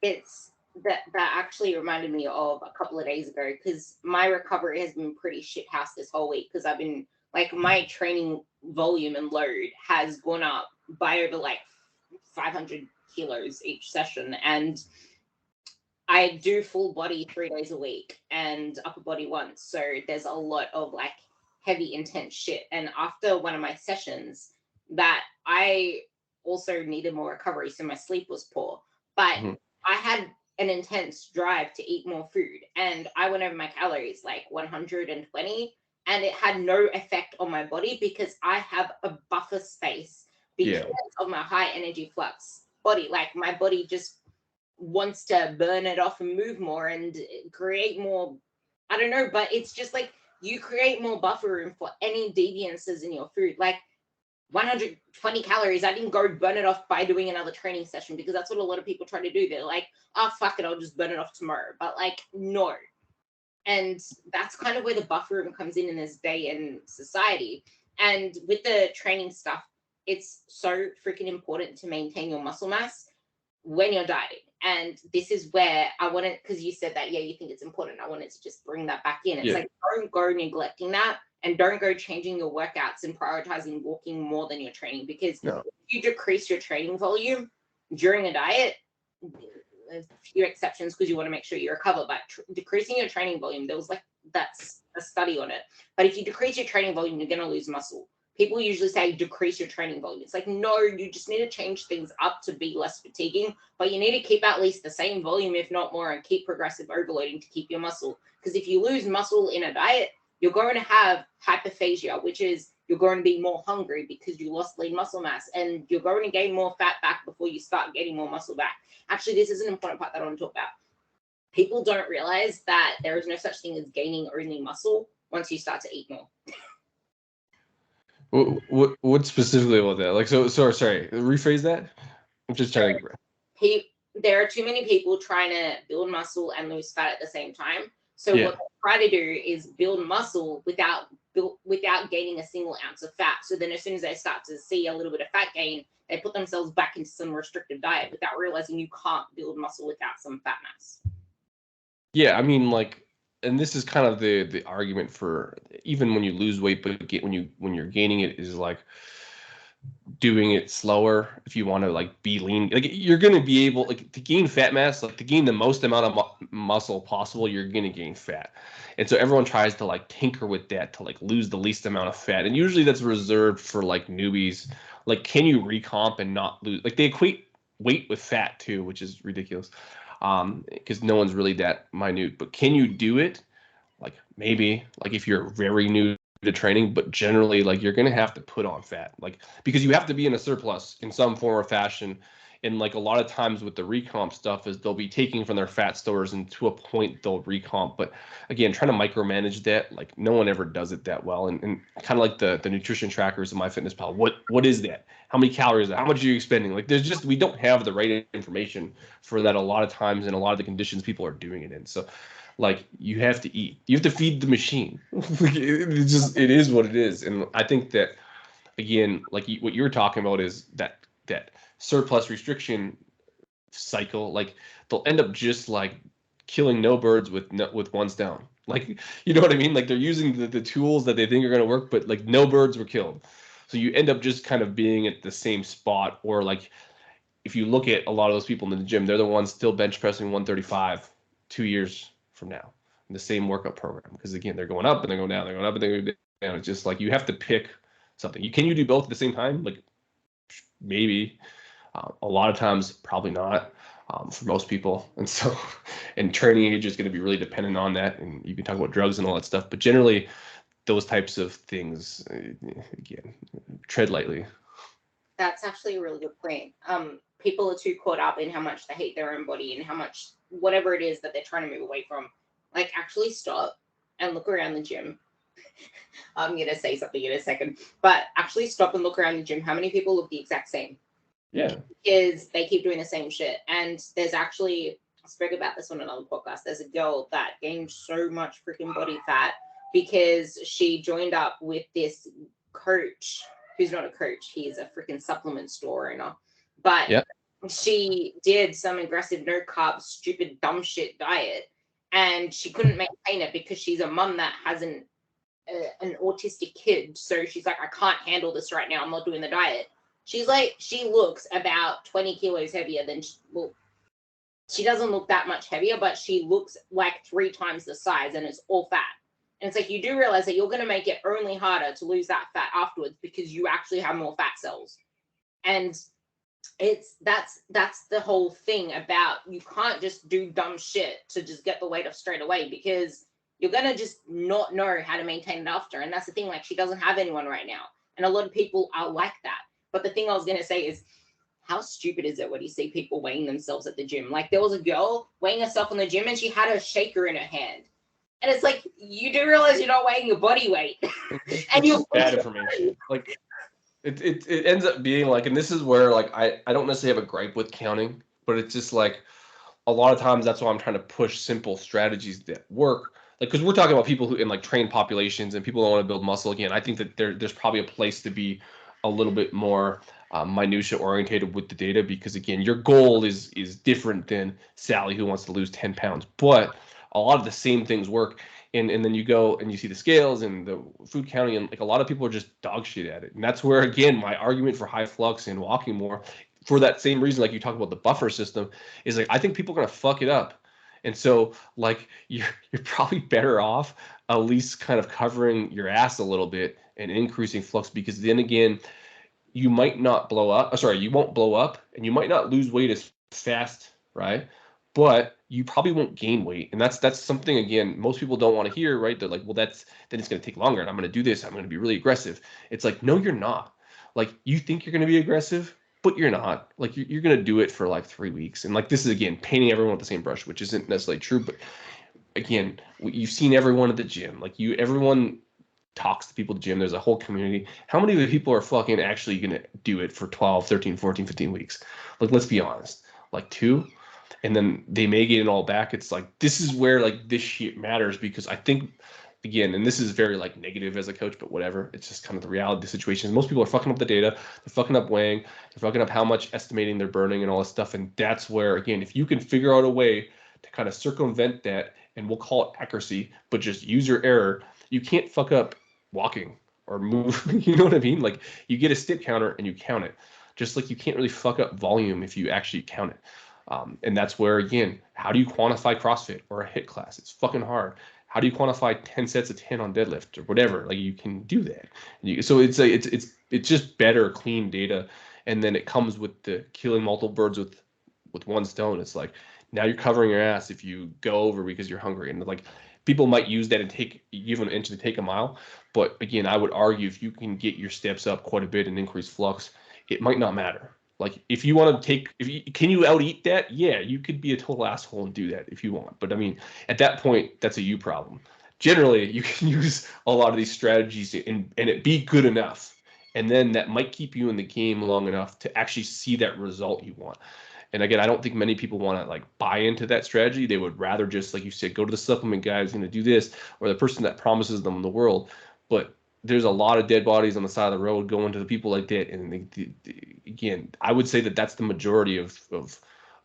It's that actually reminded me of a couple of days ago, because my recovery has been pretty shit house this whole week, because I've been like, my training volume and load has gone up by over like 500 kilos each session, and I do full body 3 days a week and upper body once, so there's a lot of like heavy intense shit. And after one of my sessions, that I also needed more recovery, so my sleep was poor, but I had an intense drive to eat more food, and I went over my calories like 120, and it had no effect on my body because I have a buffer space because of my high energy flux body. Like, my body just wants to burn it off and move more and create more, I don't know, but it's just like, you create more buffer room for any deviances in your food. Like, 120 calories, I didn't go burn it off by doing another training session, because that's what a lot of people try to do. They're like, oh, fuck it, I'll just burn it off tomorrow. But like, no. And that's kind of where the buffer room comes in this day in society. And with the training stuff, it's so freaking important to maintain your muscle mass when you're dieting. And this is where I wanted, because you said that, yeah, you think it's important. I wanted to just bring that back in. It's like, don't go neglecting that, and don't go changing your workouts and prioritizing walking more than your training, because if you decrease your training volume during a diet, a few exceptions because you want to make sure you recover, but decreasing your training volume, that's a study on it. But if you decrease your training volume, you're going to lose muscle. People usually say decrease your training volume. It's like, no, you just need to change things up to be less fatiguing, but you need to keep at least the same volume, if not more, and keep progressive overloading to keep your muscle. Because if you lose muscle in a diet, you're going to have hyperphagia, which is you're going to be more hungry because you lost lean muscle mass, and you're going to gain more fat back before you start getting more muscle back. Actually, this is an important part that I want to talk about. People don't realize that there is no such thing as gaining only muscle once you start to eat more. What specifically about that? Like, so sorry, rephrase that. I'm just trying to. There are too many people trying to build muscle and lose fat at the same time. So what they try to do is build muscle without gaining a single ounce of fat. So then as soon as they start to see a little bit of fat gain, they put themselves back into some restrictive diet without realizing you can't build muscle without some fat mass. Yeah, I mean, like, and this is kind of the argument for even when you lose weight, but when you're gaining it, is like doing it slower. If you want to like be lean, like you're going to be able like to gain fat mass, like to gain the most amount of muscle possible, you're going to gain fat. And so everyone tries to like tinker with that to like lose the least amount of fat. And usually that's reserved for like newbies. Like, can you recomp and not lose? Like, they equate weight with fat too, which is ridiculous. Because no one's really that minute. But can you do it? Like, maybe, like if you're very new to training, but generally, like, you're gonna have to put on fat, like, because you have to be in a surplus in some form or fashion. And like a lot of times with the recomp stuff is they'll be taking from their fat stores, and to a point they'll recomp. But again, trying to micromanage that, like no one ever does it that well. And kind of like the nutrition trackers in MyFitnessPal, what is that? How many calories? How much are you spending? Like, there's just, we don't have the right information for that a lot of times, and a lot of the conditions people are doing it in. So like, you have to eat, you have to feed the machine. It is what it is. And I think that, again, like what you're talking about is that surplus restriction cycle. Like, they'll end up just like killing no birds with one stone. Like, you know what I mean? Like, they're using the tools that they think are going to work, but like no birds were killed. So you end up just kind of being at the same spot. Or like, if you look at a lot of those people in the gym, they're the ones still bench pressing 135 2 years from now in the same workout program, because again, they're going up and they're going down, they're going up and they're going down. It's just like, you have to pick something. Can you do both at the same time? Like, maybe. A lot of times, probably not, for most people. And so, and training age is going to be really dependent on that. And you can talk about drugs and all that stuff, but generally, those types of things, again, tread lightly. That's actually a really good point. People are too caught up in how much they hate their own body and how much whatever it is that they're trying to move away from. Like, actually stop and look around the gym. I'm going to say something in a second, but actually stop and look around the gym. How many people look the exact same? Yeah. Because they keep doing the same shit. And there's actually, I spoke about this on another podcast, there's a girl that gained so much freaking body fat because she joined up with this coach who's not a coach. He's a freaking supplement store owner. But she did some aggressive no carb, stupid, dumb shit diet. And she couldn't maintain it because she's a mum that has an autistic kid. So she's like, I can't handle this right now. I'm not doing the diet. She's like, she looks about 20 kilos heavier than, she doesn't look that much heavier, but she looks like 3 times the size, and it's all fat. And it's like, you do realize that you're going to make it only harder to lose that fat afterwards because you actually have more fat cells. And that's the whole thing about, you can't just do dumb shit to just get the weight off straight away, because you're going to just not know how to maintain it after. And that's the thing, like, she doesn't have anyone right now. And a lot of people are like that. But the thing I was going to say is, how stupid is it when you see people weighing themselves at the gym? Like, there was a girl weighing herself in the gym and she had her shaker in her hand. And it's like, you do realize you're not weighing your body weight. And you're bad information. Like, it ends up being like, and this is where, like, I don't necessarily have a gripe with counting, but it's just like, a lot of times that's why I'm trying to push simple strategies that work. Like, because we're talking about people who in like trained populations and people that want to build muscle. Again, I think that there's probably a place to be a little bit more minutia orientated with the data, because again, your goal is different than Sally who wants to lose 10 pounds, but a lot of the same things work. And then you go and you see the scales and the food counting, and like a lot of people are just dog shit at it. And that's where, again, my argument for high flux and walking more, for that same reason, like you talk about the buffer system, is like I think people are gonna fuck it up. And so like you're probably better off at least kind of covering your ass a little bit and increasing flux, because then again, you might not blow up. Sorry, you won't blow up, and you might not lose weight as fast, right? But you probably won't gain weight, and that's something, again, most people don't want to hear, right? They're like, well, then it's going to take longer, and I'm going to do this. I'm going to be really aggressive. It's like, no, you're not. Like, you think you're going to be aggressive, but you're not. Like, you're going to do it for like 3 weeks, and like this is, again, painting everyone with the same brush, which isn't necessarily true, but again, you've seen everyone at the gym. Like, everyone talks to people at the gym. There's a whole community. How many of the people are fucking actually going to do it for 12, 13, 14, 15 weeks? Like, let's be honest. Like, 2? And then they may get it all back. It's like, this is where like this shit matters, because I think, again, and this is very like negative as a coach, but whatever. It's just kind of the reality of the situation. Most people are fucking up the data. They're fucking up weighing. They're fucking up how much estimating they're burning and all this stuff. And that's where, again, if you can figure out a way to kind of circumvent that, and we'll call it accuracy, but just user error, you can't fuck up walking or move. You know what I mean? Like, you get a step counter and you count it. Just like you can't really fuck up volume if you actually count it. And that's where, again, how do you quantify CrossFit or a HIIT class? It's fucking hard. How do you quantify 10 sets of 10 on deadlift or whatever? Like, you can do that. So it's just better, clean data. And then it comes with the killing multiple birds with one stone. It's like, now you're covering your ass if you go over because you're hungry. And like, people might use that and give an inch to take a mile. But again, I would argue if you can get your steps up quite a bit and increase flux, it might not matter. Like, if you want to can you out eat that? Yeah, you could be a total asshole and do that if you want. But I mean, at that point, that's a you problem. Generally, you can use a lot of these strategies and it be good enough. And then that might keep you in the game long enough to actually see that result you want. And again, I don't think many people want to like buy into that strategy. They would rather just, like you said, go to the supplement guy who's going to do this, or the person that promises them the world. But there's a lot of dead bodies on the side of the road going to the people like that. And again, I would say that that's the majority of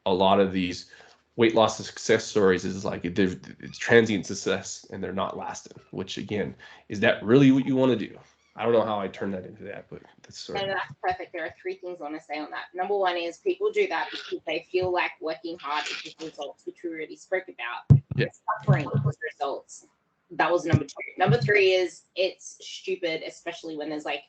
a lot of these weight loss success stories, is like it's transient success and they're not lasting, which again, is that really what you want to do? I don't know how I turn that into that, but that's sort of. No, that's perfect. There are 3 things I want to say on that. Number 1 is people do that because they feel like working hard to get results, which we already spoke about. Yeah. Suffering with results. That was number 2. Number 3 is it's stupid, especially when there's like,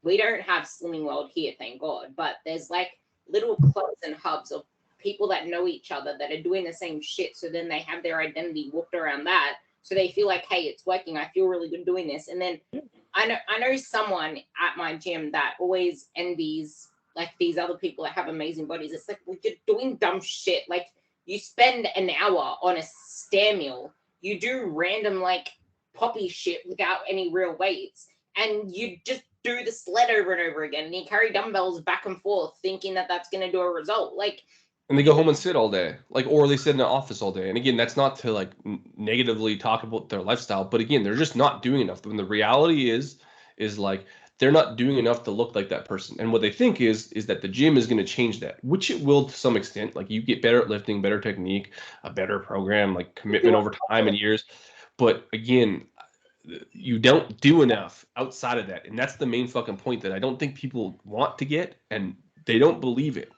we don't have Slimming World here, thank God, but there's like little clubs and hubs of people that know each other that are doing the same shit. So then they have their identity whooped around that. So they feel like, hey, it's working. I feel really good doing this. And then I know someone at my gym that always envies like these other people that have amazing bodies. It's like, well, you're doing dumb shit. Like, you spend an hour on a stair mill. You do random like poppy shit without any real weights, and you just do the sled over and over again, and you carry dumbbells back and forth thinking that that's going to do a result. Like, and they go home and sit all day, like, or they sit in the office all day. And again, that's not to like negatively talk about their lifestyle, but again, they're just not doing enough. When the reality is like, they're not doing enough to look like that person. And what they think is that the gym is going to change that, which it will to some extent. Like, you get better at lifting, better technique, a better program, like commitment over time and years. But again, you don't do enough outside of that. And that's the main fucking point that I don't think people want to get, and they don't believe it.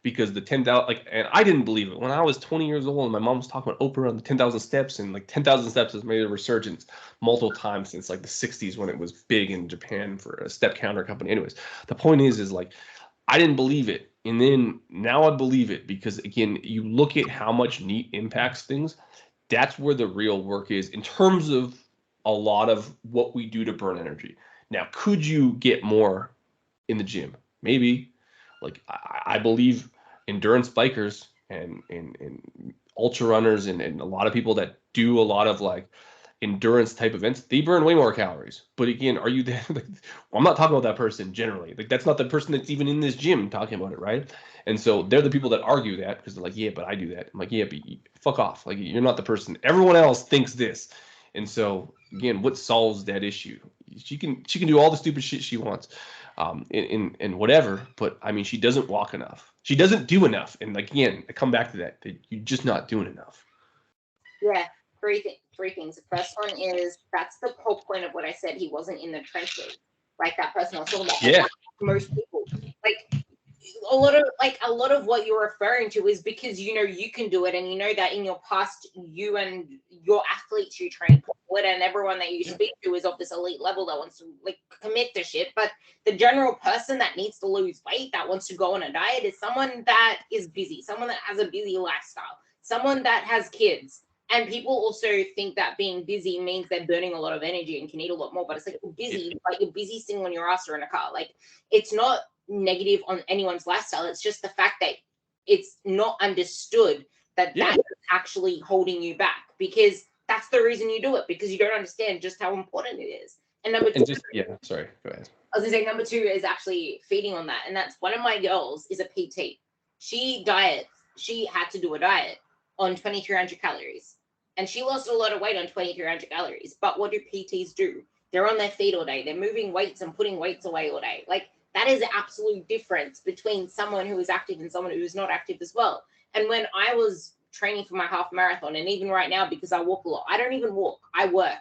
Because the 10,000, like, and I didn't believe it when I was 20 years old, and my mom was talking about Oprah and the 10,000 steps, and like 10,000 steps has made a resurgence multiple times since like the 60s when it was big in Japan for a step counter company. Anyways, the point is like, I didn't believe it. And then now I believe it, because again, you look at how much NEAT impacts things. That's where the real work is in terms of a lot of what we do to burn energy. Now, could you get more in the gym? Maybe. Like, I believe endurance bikers and ultra runners and a lot of people that do a lot of like endurance type events, they burn way more calories. But again, are you there? Like, well, I'm not talking about that person generally. Like, that's not the person that's even in this gym talking about it, right? And so they're the people that argue that, because they're like, yeah, but I do that. I'm like, yeah, but fuck off. Like, you're not the person. Everyone else thinks this. And so again, what solves that issue? She can do all the stupid shit she wants. in whatever. But I mean, she doesn't walk enough. She doesn't do enough. And again, I come back to that you're just not doing enough. Yeah, three things. The first one is that's the whole point of what I said. He wasn't in the trenches, like that person I was talking about. Yeah. Most people, like a lot of what you're referring to is because you know you can do it, and you know that in your past, you and your athletes you train with, and everyone that you speak to is of this elite level that wants to like commit to shit. But the general person that needs to lose weight, that wants to go on a diet, is someone that is busy, someone that has a busy lifestyle, someone that has kids. And people also think that being busy means they're burning a lot of energy and can eat a lot more. But it's like you're busy sitting on your ass or in a car. Like, it's not negative on anyone's lifestyle. It's just the fact that it's not understood that that's actually holding you back, because that's the reason you do it, because you don't understand just how important it is. And number two, sorry, go ahead. I was gonna say number two is actually feeding on that. And that's one of my girls is a PT. She had to do a diet on 2,300 calories. And she lost a lot of weight on 2,300 calories. But what do PTs do? They're on their feet all day. They're moving weights and putting weights away all day. Like, that is the absolute difference between someone who is active and someone who is not active as well. And when I was training for my half marathon, and even right now, because I walk a lot, I don't even walk, I work.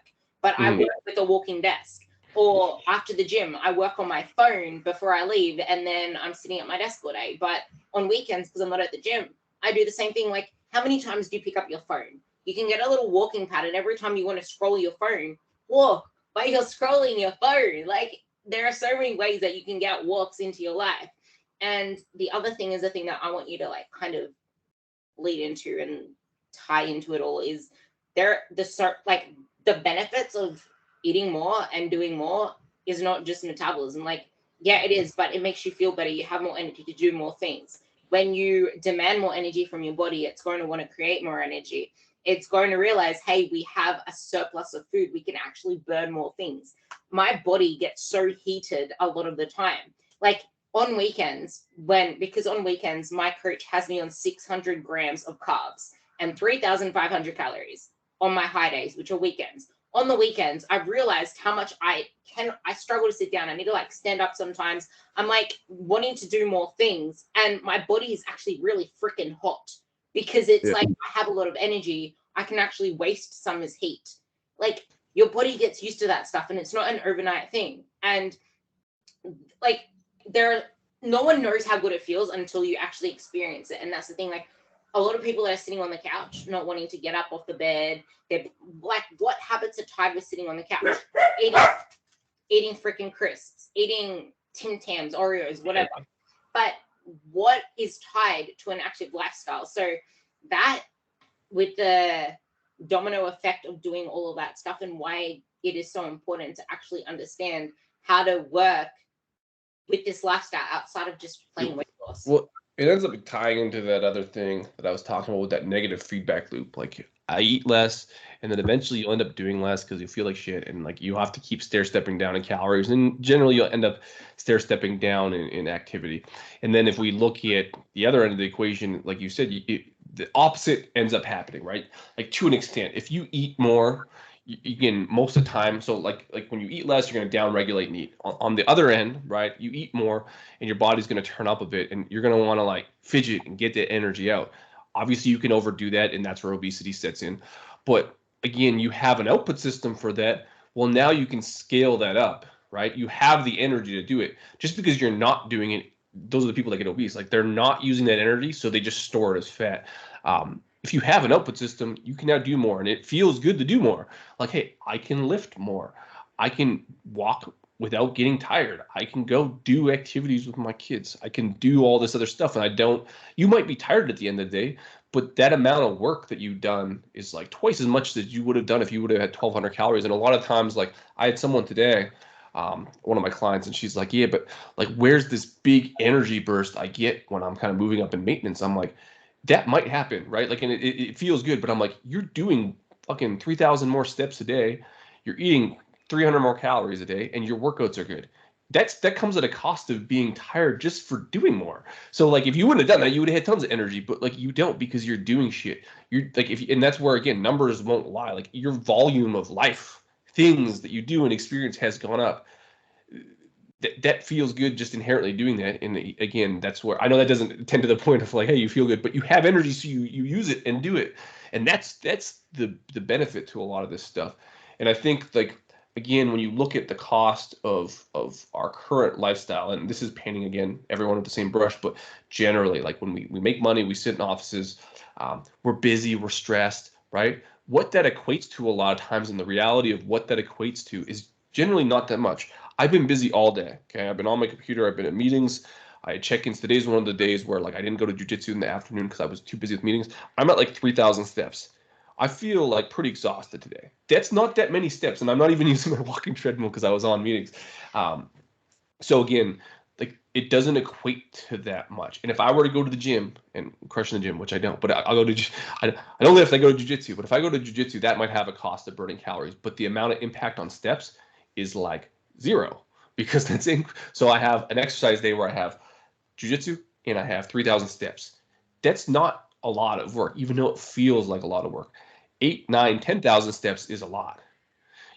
But I work with a walking desk. Or after the gym, I work on my phone before I leave, and then I'm sitting at my desk all day. But on weekends, because I'm not at the gym, I do the same thing. Like, how many times do you pick up your phone? You can get a little walking pad, and every time you want to scroll your phone, walk, but you're scrolling your phone. Like, there are so many ways that you can get walks into your life. And the other thing is the thing that I want you to like kind of lead into and tie into it all is the benefits of eating more and doing more is not just metabolism. Like, yeah, it is, but it makes you feel better. You have more energy to do more things. When you demand more energy from your body, it's going to want to create more energy. It's going to realize, hey, we have a surplus of food. We can actually burn more things. My body gets so heated a lot of the time. Like on weekends, because on weekends, my coach has me on 600 grams of carbs and 3,500 calories on my high days, which are weekends. On the weekends, I've realized how much I struggle to sit down. I need to like stand up sometimes. I'm like wanting to do more things. And my body is actually really freaking hot because it's like I have a lot of energy. I can actually waste some as heat. Like, your body gets used to that stuff, and it's not an overnight thing. And like, no one knows how good it feels until you actually experience it. And that's the thing. Like, a lot of people that are sitting on the couch, not wanting to get up off the bed, they're like, what habits are tied with sitting on the couch? Eating freaking crisps, eating Tim Tams, Oreos, whatever. But what is tied to an active lifestyle? So that, with the domino effect of doing all of that stuff, and why it is so important to actually understand how to work with this lifestyle outside of just plain weight loss. Well, it ends up tying into that other thing that I was talking about with that negative feedback loop. Like, I eat less, and then eventually you'll end up doing less because you feel like shit, and like you have to keep stair-stepping down in calories, and generally you'll end up stair-stepping down in activity. And then if we look at the other end of the equation, like you said, the opposite ends up happening, right? Like, to an extent, if you eat more, you can most of the time. So like when you eat less, you're going to down regulate and eat. On the other end, right? You eat more, and your body's going to turn up a bit, and you're going to want to like fidget and get the energy out. Obviously, you can overdo that, and that's where obesity sets in. But again, you have an output system for that. Well, now you can scale that up, right? You have the energy to do it. Just because you're not doing it, those are the people that get obese. Like, they're not using that energy, so they just store it as fat. If you have an output system, you can now do more, and it feels good to do more. Like, hey, I can lift more. I can walk without getting tired. I can go do activities with my kids. I can do all this other stuff, and you might be tired at the end of the day, but that amount of work that you've done is like twice as much as you would have done if you would have had 1,200 calories. And a lot of times, like, I had someone today, one of my clients, and she's like, yeah, but like, where's this big energy burst I get when I'm kind of moving up in maintenance? I'm like, that might happen, right? Like, and it feels good, but I'm like, you're doing fucking 3,000 more steps a day. You're eating 300 more calories a day, and your workouts are good. That comes at a cost of being tired just for doing more. So like, if you wouldn't have done that, you would have had tons of energy, but like, you don't, because you're doing shit. You're like, and that's where, again, numbers won't lie. Like, your volume of life, things that you do and experience has gone up. that feels good just inherently doing that. And again, that's where I know that doesn't tend to the point of like, hey, you feel good, but you have energy, so you use it and do it. And that's the benefit to a lot of this stuff. And I think like again, when you look at the cost of our current lifestyle, and this is painting again everyone with the same brush, but generally, like when we make money, we sit in offices, we're busy, we're stressed, right? What that equates to a lot of times, and the reality of what that equates to is generally not that much. I've been busy all day. Okay, I've been on my computer. I've been at meetings. I had check-ins. Today's one of the days where like I didn't go to jujitsu in the afternoon because I was too busy with meetings. I'm at like 3,000 steps. I feel like pretty exhausted today. That's not that many steps, and I'm not even using my walking treadmill because I was on meetings. Um, so again, like it doesn't equate to that much. And if I were to go to the gym and crush in the gym, which I don't, but I'll go to, I don't lift, I go to jujitsu. But if I go to jujitsu, that might have a cost of burning calories. But the amount of impact on steps is like zero because that's in. So I have an exercise day where I have jujitsu and I have 3,000 steps. That's not a lot of work, even though it feels like a lot of work. 8, 9, 10,000 steps is a lot.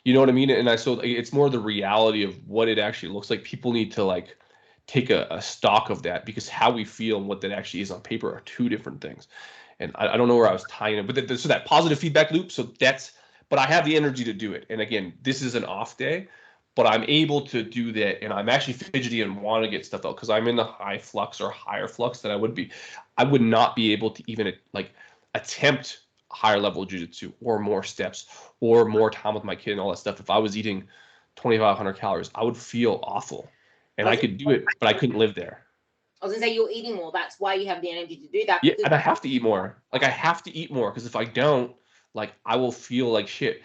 You know what I mean? And so it's more the reality of what it actually looks like. People need to like take a stock of that because how we feel and what that actually is on paper are two different things. And I don't know where I was tying it, but so that positive feedback loop. So but I have the energy to do it. And again, this is an off day, but I'm able to do that. And I'm actually fidgety and want to get stuff out because I'm in the high flux or higher flux that I would be. I would not be able to even like attempt higher level jiu-jitsu or more steps or more time with my kid and all that stuff. If I was eating 2,500 calories, I would feel awful. And I could do it, but I couldn't live there. I was gonna say you're eating more. That's why you have the energy to do that. Yeah, and I have to eat more. Like I have to eat more because if I don't, like I will feel like shit.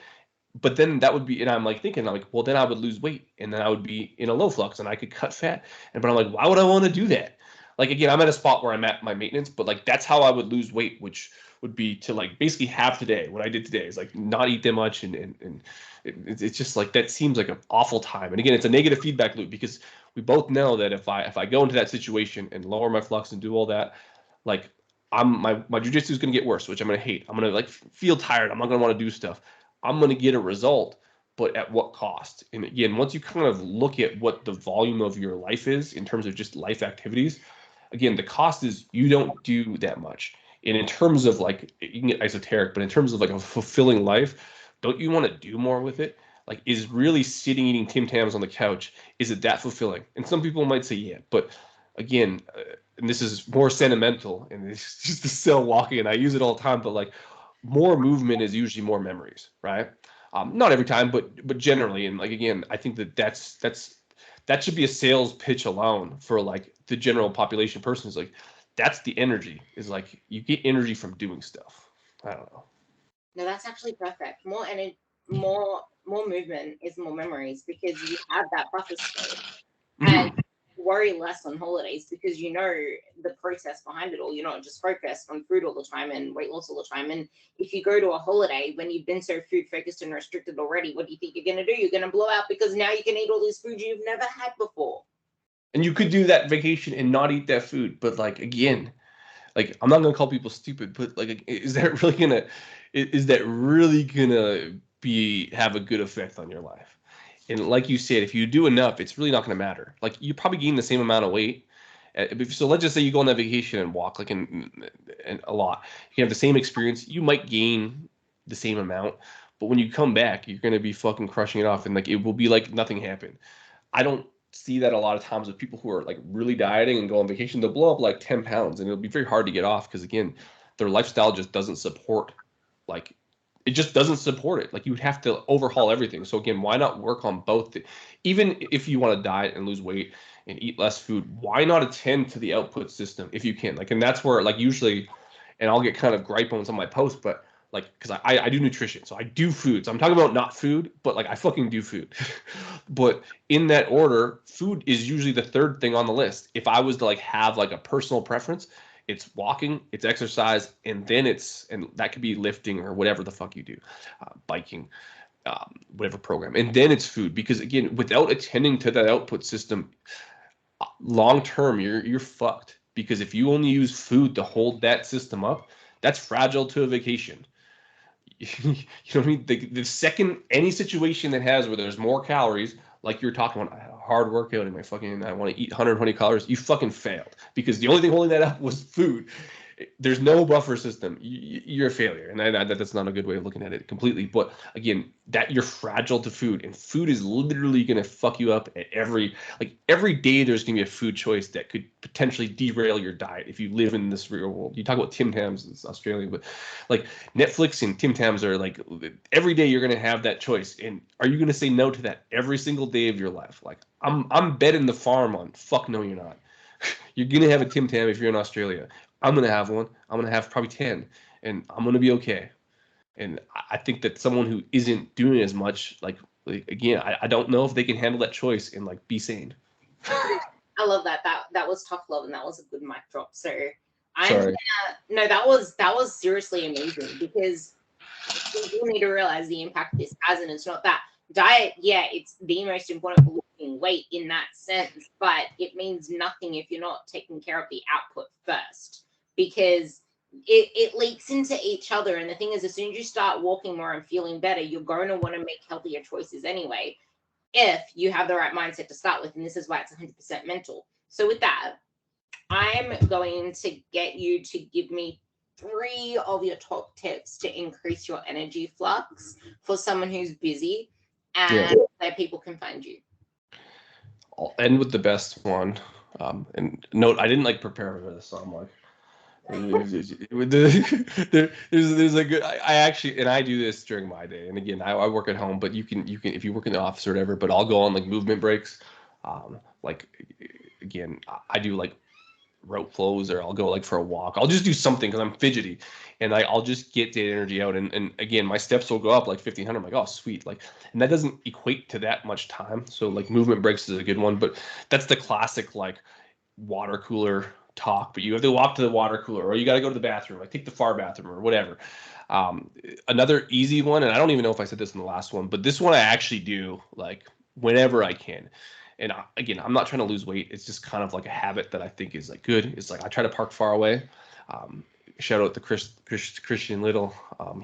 But then that would be, and I'm like thinking, I'm like, well, then I would lose weight, and then I would be in a low flux, and I could cut fat. And but I'm like, why would I want to do that? Like again, I'm at a spot where I'm at my maintenance, but like that's how I would lose weight, which would be to like basically have today. What I did today is like not eat that much, and it's just like that seems like an awful time. And again, it's a negative feedback loop because we both know that if I go into that situation and lower my flux and do all that, like my jujitsu is gonna get worse, which I'm gonna hate. I'm gonna like feel tired. I'm not gonna want to do stuff. I'm gonna get a result, but at what cost? And again, once you kind of look at what the volume of your life is in terms of just life activities, again, the cost is you don't do that much. And in terms of like, you can get esoteric, but in terms of like a fulfilling life, don't you want to do more with it? Like, is really sitting eating Tim Tams on the couch, is it that fulfilling? And some people might say, yeah, but again, and this is more sentimental and it's just the still walking, and I use it all the time, but like more movement is usually more memories, right? Not every time, but generally. And like again, I think that should be a sales pitch alone for like the general population person. Is like that's the energy. Is like you get energy from doing stuff. I don't know. No, that's actually perfect. More energy, more movement is more memories because you have that buffer state. And worry less on holidays because you know the process behind it all. You're not just focused on food all the time and weight loss all the time. And if you go to a holiday when you've been so food focused and restricted already, what do you think you're going to do? You're going to blow out because now you can eat all this food you've never had before. And you could do that vacation and not eat that food, but like again, like I'm not gonna call people stupid, but like is that really gonna be have a good effect on your life? And like you said, if you do enough, it's really not gonna matter. Like you probably gain the same amount of weight. So let's just say you go on that vacation and walk like in a lot. You have the same experience. You might gain the same amount, but when you come back, you're gonna be fucking crushing it off, and like it will be like nothing happened. I don't see that a lot of times with people who are like really dieting and go on vacation. They'll blow up like 10 pounds and it'll be very hard to get off because again, their lifestyle just doesn't support like it just doesn't support it. Like you would have to overhaul everything. So again, why not work on both? Even if you want to diet and lose weight and eat less food, why not attend to the output system if you can? Like, and that's where like usually, and I'll get kind of gripe on some of my posts, but like because I do nutrition, so I do food. So I'm talking about not food, but like I fucking do food. But in that order, food is usually the third thing on the list. If I was to like have like a personal preference, it's walking, it's exercise, and then and that could be lifting or whatever the fuck you do, biking, whatever program, and then it's food. Because again, without attending to that output system, long term, you're fucked. Because if you only use food to hold that system up, that's fragile to a vacation. You know what I mean? The second any situation that has where there's more calories, like you're talking about, hard workout and I want to eat 120 calories, you fucking failed, because the only thing holding that up was food. There's no buffer system. You're a failure, and that's not a good way of looking at it completely. But again, that you're fragile to food, and food is literally gonna fuck you up at every day. There's gonna be a food choice that could potentially derail your diet if you live in this real world. You talk about Tim Tams, it's Australian, but like Netflix and Tim Tams are like every day you're gonna have that choice, and are you gonna say no to that every single day of your life? Like I'm betting the farm on fuck no, you're not. You're gonna have a Tim Tam if you're in Australia. I'm gonna have one. I'm gonna have probably 10, and I'm gonna be okay. And I think that someone who isn't doing as much, like again, I don't know if they can handle that choice and like be sane. I love that. That was tough love, and that was a good mic drop. So Sorry. No, that was seriously amazing, because people need to realize the impact this has, and it's not that diet. Yeah, it's the most important for losing weight in that sense, but it means nothing if you're not taking care of the output first, because it leaks into each other. And the thing is, as soon as you start walking more and feeling better, you're going to want to make healthier choices anyway, if you have the right mindset to start with. And this is why it's 100% mental. So with that, I'm going to get you to give me 3 of your top tips to increase your energy flux for someone who's busy, and where people can find you. I'll end with the best one. And note, I didn't like prepare for this, so I'm like, there's a good. I actually, and I do this during my day. And again, I work at home, but you can if you work in the office or whatever. But I'll go on like movement breaks. Like again, I do like rope flows, or I'll go like for a walk. I'll just do something because I'm fidgety, and I'll just get that energy out. And again, my steps will go up like 1,500. I'm like, oh sweet, like, and that doesn't equate to that much time. So like movement breaks is a good one, but that's the classic like water cooler talk. But you have to walk to the water cooler, or you got to go to the bathroom, like take the far bathroom or whatever. Another easy one, and I don't even know if I said this in the last one, but this one I actually do like whenever I can. And again, I'm not trying to lose weight. It's just kind of like a habit that I think is like good. It's like I try to park far away. Shout out to Christian Little.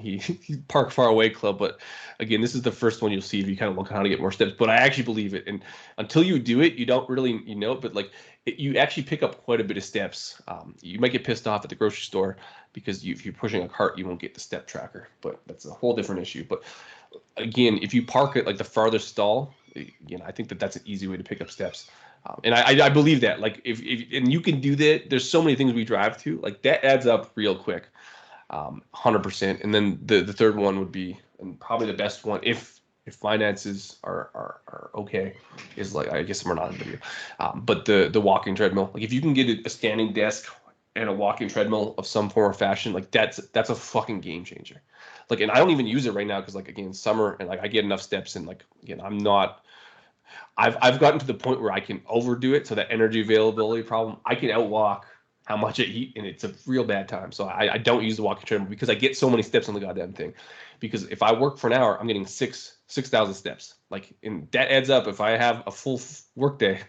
He Park Far Away Club. But again, this is the first one you'll see if you kind of look at how to get more steps. But I actually believe it. And until you do it, you don't really know it. But like you actually pick up quite a bit of steps. You might get pissed off at the grocery store because if you're pushing a cart, you won't get the step tracker. But that's a whole different issue. But again, if you park at like the farthest stall, I think that's an easy way to pick up steps. And I believe that, like, if and you can do that. There's so many things we drive to, like that adds up real quick, 100%. And then the third one would be, and probably the best one, if finances are okay, is like, I guess we're not in video, but the walking treadmill. Like if you can get a standing desk and a walking treadmill of some form or fashion, like that's a fucking game changer. Like, and I don't even use it right now because like again, summer, and like I get enough steps, and like again, I've gotten to the point where I can overdo it. So that energy availability problem, I can outwalk how much I eat, and it's a real bad time. So I don't use the walking treadmill because I get so many steps on the goddamn thing. Because if I work for an hour, I'm getting 6,000 steps. Like, and that adds up. If I have a full work day,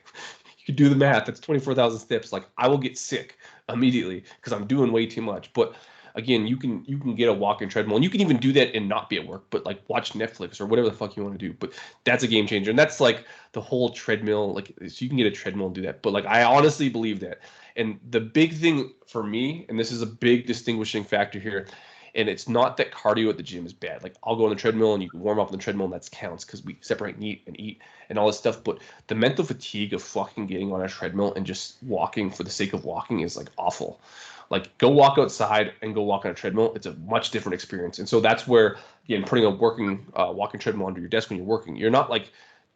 you can do the math. That's 24,000 steps. Like, I will get sick immediately because I'm doing way too much. But again, you can get a walking treadmill, and you can even do that and not be at work, but like watch Netflix or whatever the fuck you want to do. But that's a game changer, and that's like the whole treadmill. Like, so you can get a treadmill and do that. But like, I honestly believe that. And the big thing for me, and this is a big distinguishing factor here, and it's not that cardio at the gym is bad. Like, I'll go on the treadmill and you can warm up on the treadmill, and that counts because we separate meat and eat and all this stuff. But the mental fatigue of fucking getting on a treadmill and just walking for the sake of walking is like awful. Like, go walk outside and go walk on a treadmill. It's a much different experience. And so that's where, again, putting a walking treadmill under your desk when you're working, you're not like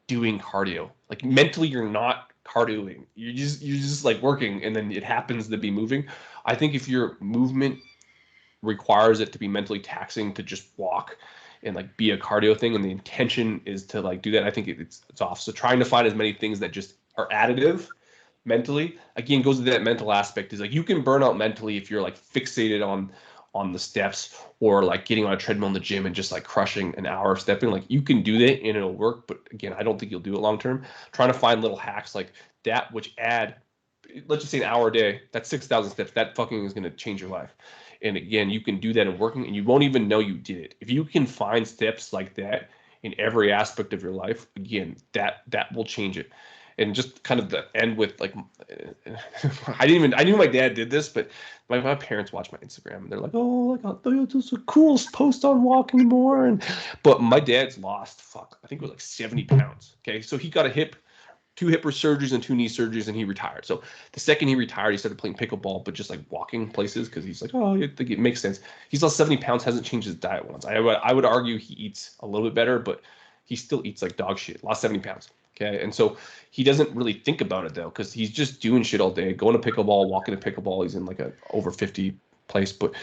doing cardio. Like, mentally, you're not cardioing. You're just like working, and then it happens to be moving. I think if your movement requires it to be mentally taxing to just walk and like be a cardio thing, and the intention is to like do that, I think it's off. So trying to find as many things that just are additive mentally, again, goes to that mental aspect. Is like, you can burn out mentally if you're like fixated on the steps, or like getting on a treadmill in the gym and just like crushing an hour of stepping. Like, you can do that and it'll work, but again, I don't think you'll do it long term. Trying to find little hacks like that which add, let's just say, an hour a day, that's 6,000 steps. That fucking is going to change your life. And again, you can do that in working, and you won't even know you did it. If you can find steps like that in every aspect of your life, again, that will change it. And just kind of the end with like, I knew my dad did this, but my parents watch my Instagram and they're like, oh, like, oh, this is a cool post on walking more. But my dad's lost, I think it was like 70 pounds. Okay. So he got 2 hip surgeries and 2 knee surgeries, and he retired. So the second he retired, he started playing pickleball, but just like walking places because he's like, oh, I think it makes sense. He's lost 70 pounds, hasn't changed his diet once. I would argue he eats a little bit better, but he still eats like dog shit. Lost 70 pounds. Okay. And so he doesn't really think about it though, because he's just doing shit all day, going to pickleball, walking to pickleball. He's in like a over 50 place, but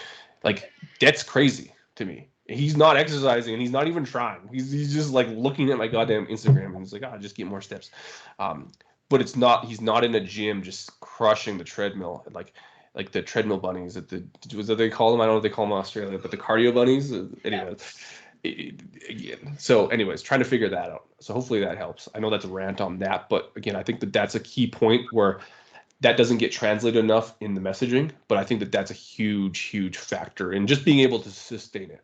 like that's crazy to me. He's not exercising and he's not even trying. He's just like looking at my goddamn Instagram and he's like, oh, just get more steps. But he's not in a gym just crushing the treadmill like the treadmill bunnies was that they call them? I don't know if they call them in Australia, but the cardio bunnies. Anyways, again. So anyways, trying to figure that out. So hopefully that helps. I know that's a rant on that, but again, I think that's a key point where that doesn't get translated enough in the messaging, but I think that's a huge factor in just being able to sustain it.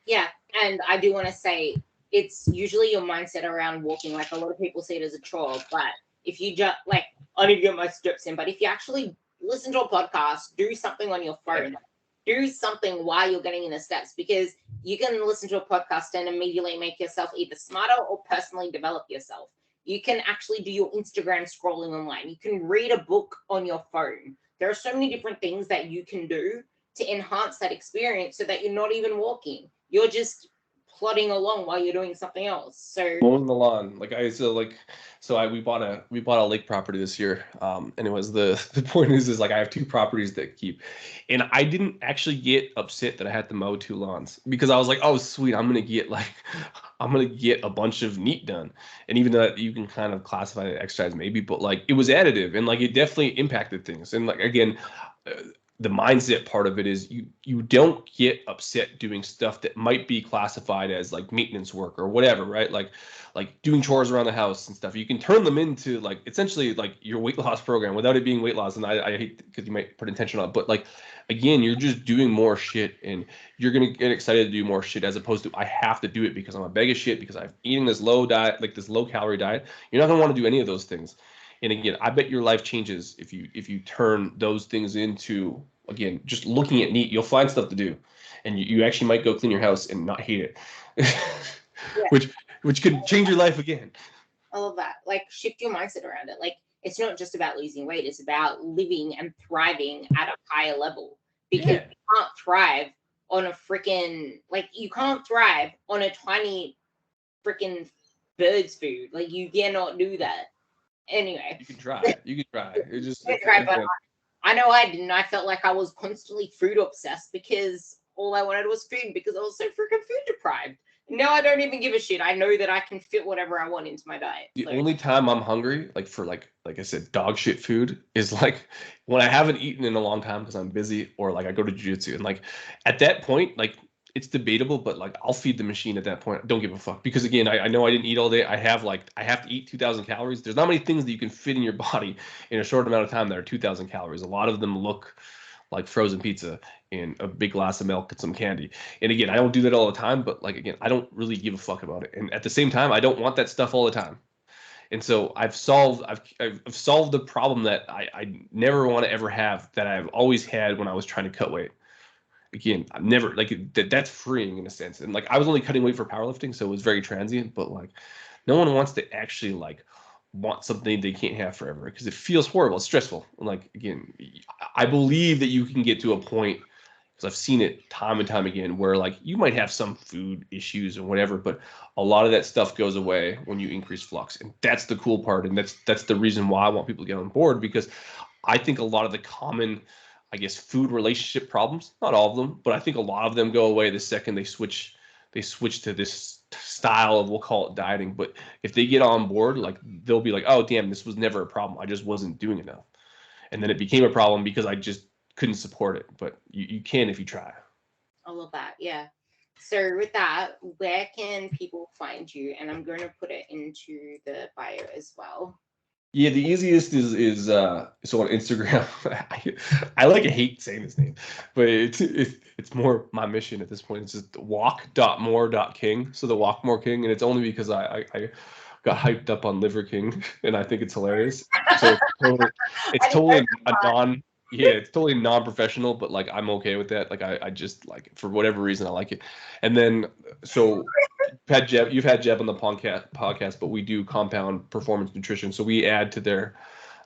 Yeah, and I do want to say it's usually your mindset around walking. Like a lot of people see it as a chore, but if you just like, I need to get my steps in. But if you actually listen to a podcast, do something on your phone, do something while you're getting in the steps, because you can listen to a podcast and immediately make yourself either smarter or personally develop yourself. You can actually do your Instagram scrolling online. You can read a book on your phone. There are so many different things that you can do to enhance that experience so that you're not even walking. You're just plodding along while you're doing something else. So mowing the lawn, we bought a lake property this year. And it was the point is like I have 2 properties that keep, and I didn't actually get upset that I had to mow 2 lawns because I was like, oh sweet, I'm gonna get a bunch of neat done. And even though you can kind of classify it exercise maybe, but like it was additive and like it definitely impacted things. And like again, the mindset part of it is you don't get upset doing stuff that might be classified as like maintenance work or whatever, right? Like doing chores around the house and stuff. You can turn them into like essentially like your weight loss program without it being weight loss. And I hate because you might put intention on it, but like again, you're just doing more shit and you're gonna get excited to do more shit as opposed to I have to do it because I'm a bag of shit because I'm eating this low diet, like this low calorie diet. You're not gonna want to do any of those things. And again, I bet your life changes if you turn those things into, again, just looking at neat. You'll find stuff to do, and you actually might go clean your house and not hate it, yeah. which could change your life again. I love that. Like shift your mindset around it. Like it's not just about losing weight; it's about living and thriving at a higher level. Because you can't thrive on a freaking you can't thrive on a tiny freaking bird's food. Like you cannot do that. Anyway, you can try. It just I know I didn't. I felt like I was constantly food obsessed because all I wanted was food because I was so freaking food deprived. Now I don't even give a shit. I know that I can fit whatever I want into my diet. The only time I'm hungry, like for like I said, dog shit food is like when I haven't eaten in a long time because I'm busy or like I go to jiu-jitsu and like at that point, like it's debatable, but like I'll feed the machine at that point. Don't give a fuck because again, I know I didn't eat all day. I have to eat 2,000 calories. There's not many things that you can fit in your body in a short amount of time that are 2,000 calories. A lot of them look like frozen pizza and a big glass of milk and some candy. And again, I don't do that all the time, but like again, I don't really give a fuck about it. And at the same time, I don't want that stuff all the time. And so I've solved the problem that I never want to ever have that I've always had when I was trying to cut weight. Again, I'm never like that's freeing in a sense. And like I was only cutting weight for powerlifting, so it was very transient, but like no one wants to actually like want something they can't have forever because it feels horrible. It's stressful. And like again, I believe that you can get to a point because I've seen it time and time again where like you might have some food issues or whatever, but a lot of that stuff goes away when you increase flux. And that's the cool part. And that's the reason why I want people to get on board, because I think a lot of the common, I guess, food relationship problems, not all of them, but I think a lot of them go away the second they switch to this style of, we'll call it dieting. But if they get on board, like they'll be like, oh damn, this was never a problem. I just wasn't doing enough. And then it became a problem because I just couldn't support it. But you can if you try. I love that. Yeah. So with that, where can people find you? And I'm going to put it into the bio as well. Yeah, the easiest is so on Instagram. I hate saying his name, but it's more my mission at this point. It's just walk.more.king. So the walk more king, and it's only because I got hyped up on Liver King, and I think it's hilarious. So it's totally a non. Yeah, it's totally non-professional, but like I'm okay with that. Like I just like for whatever reason I like it. And then so you've had Jeb on the podcast, but we do compound performance nutrition. So we add to their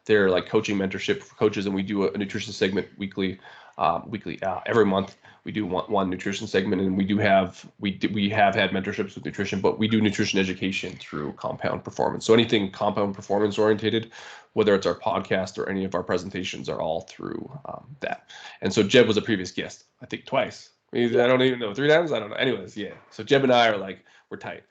like coaching mentorship for coaches, and we do a nutrition segment weekly. Every month we do one nutrition segment, and we have had mentorships with nutrition, but we do nutrition education through compound performance. So anything compound performance orientated, whether it's our podcast or any of our presentations, are all through that. And so Jeb was a previous guest, I think twice. I don't even know, 3 times. I don't know. Anyways, yeah. So Jeb and I are like, we're tight.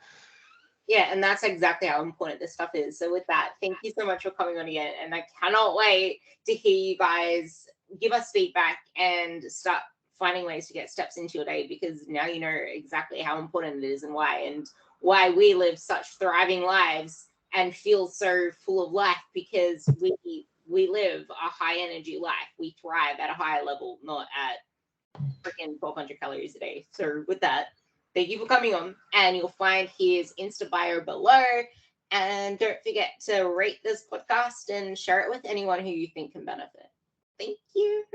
Yeah, and that's exactly how important this stuff is. So with that, thank you so much for coming on again. And I cannot wait to hear you guys give us feedback and start finding ways to get steps into your day, because now you know exactly how important it is and why we live such thriving lives and feel so full of life, because we live a high energy life. We thrive at a higher level, not at freaking 1,200 calories a day. So with that, thank you for coming on, and you'll find his Insta bio below. And don't forget to rate this podcast and share it with anyone who you think can benefit. Thank you.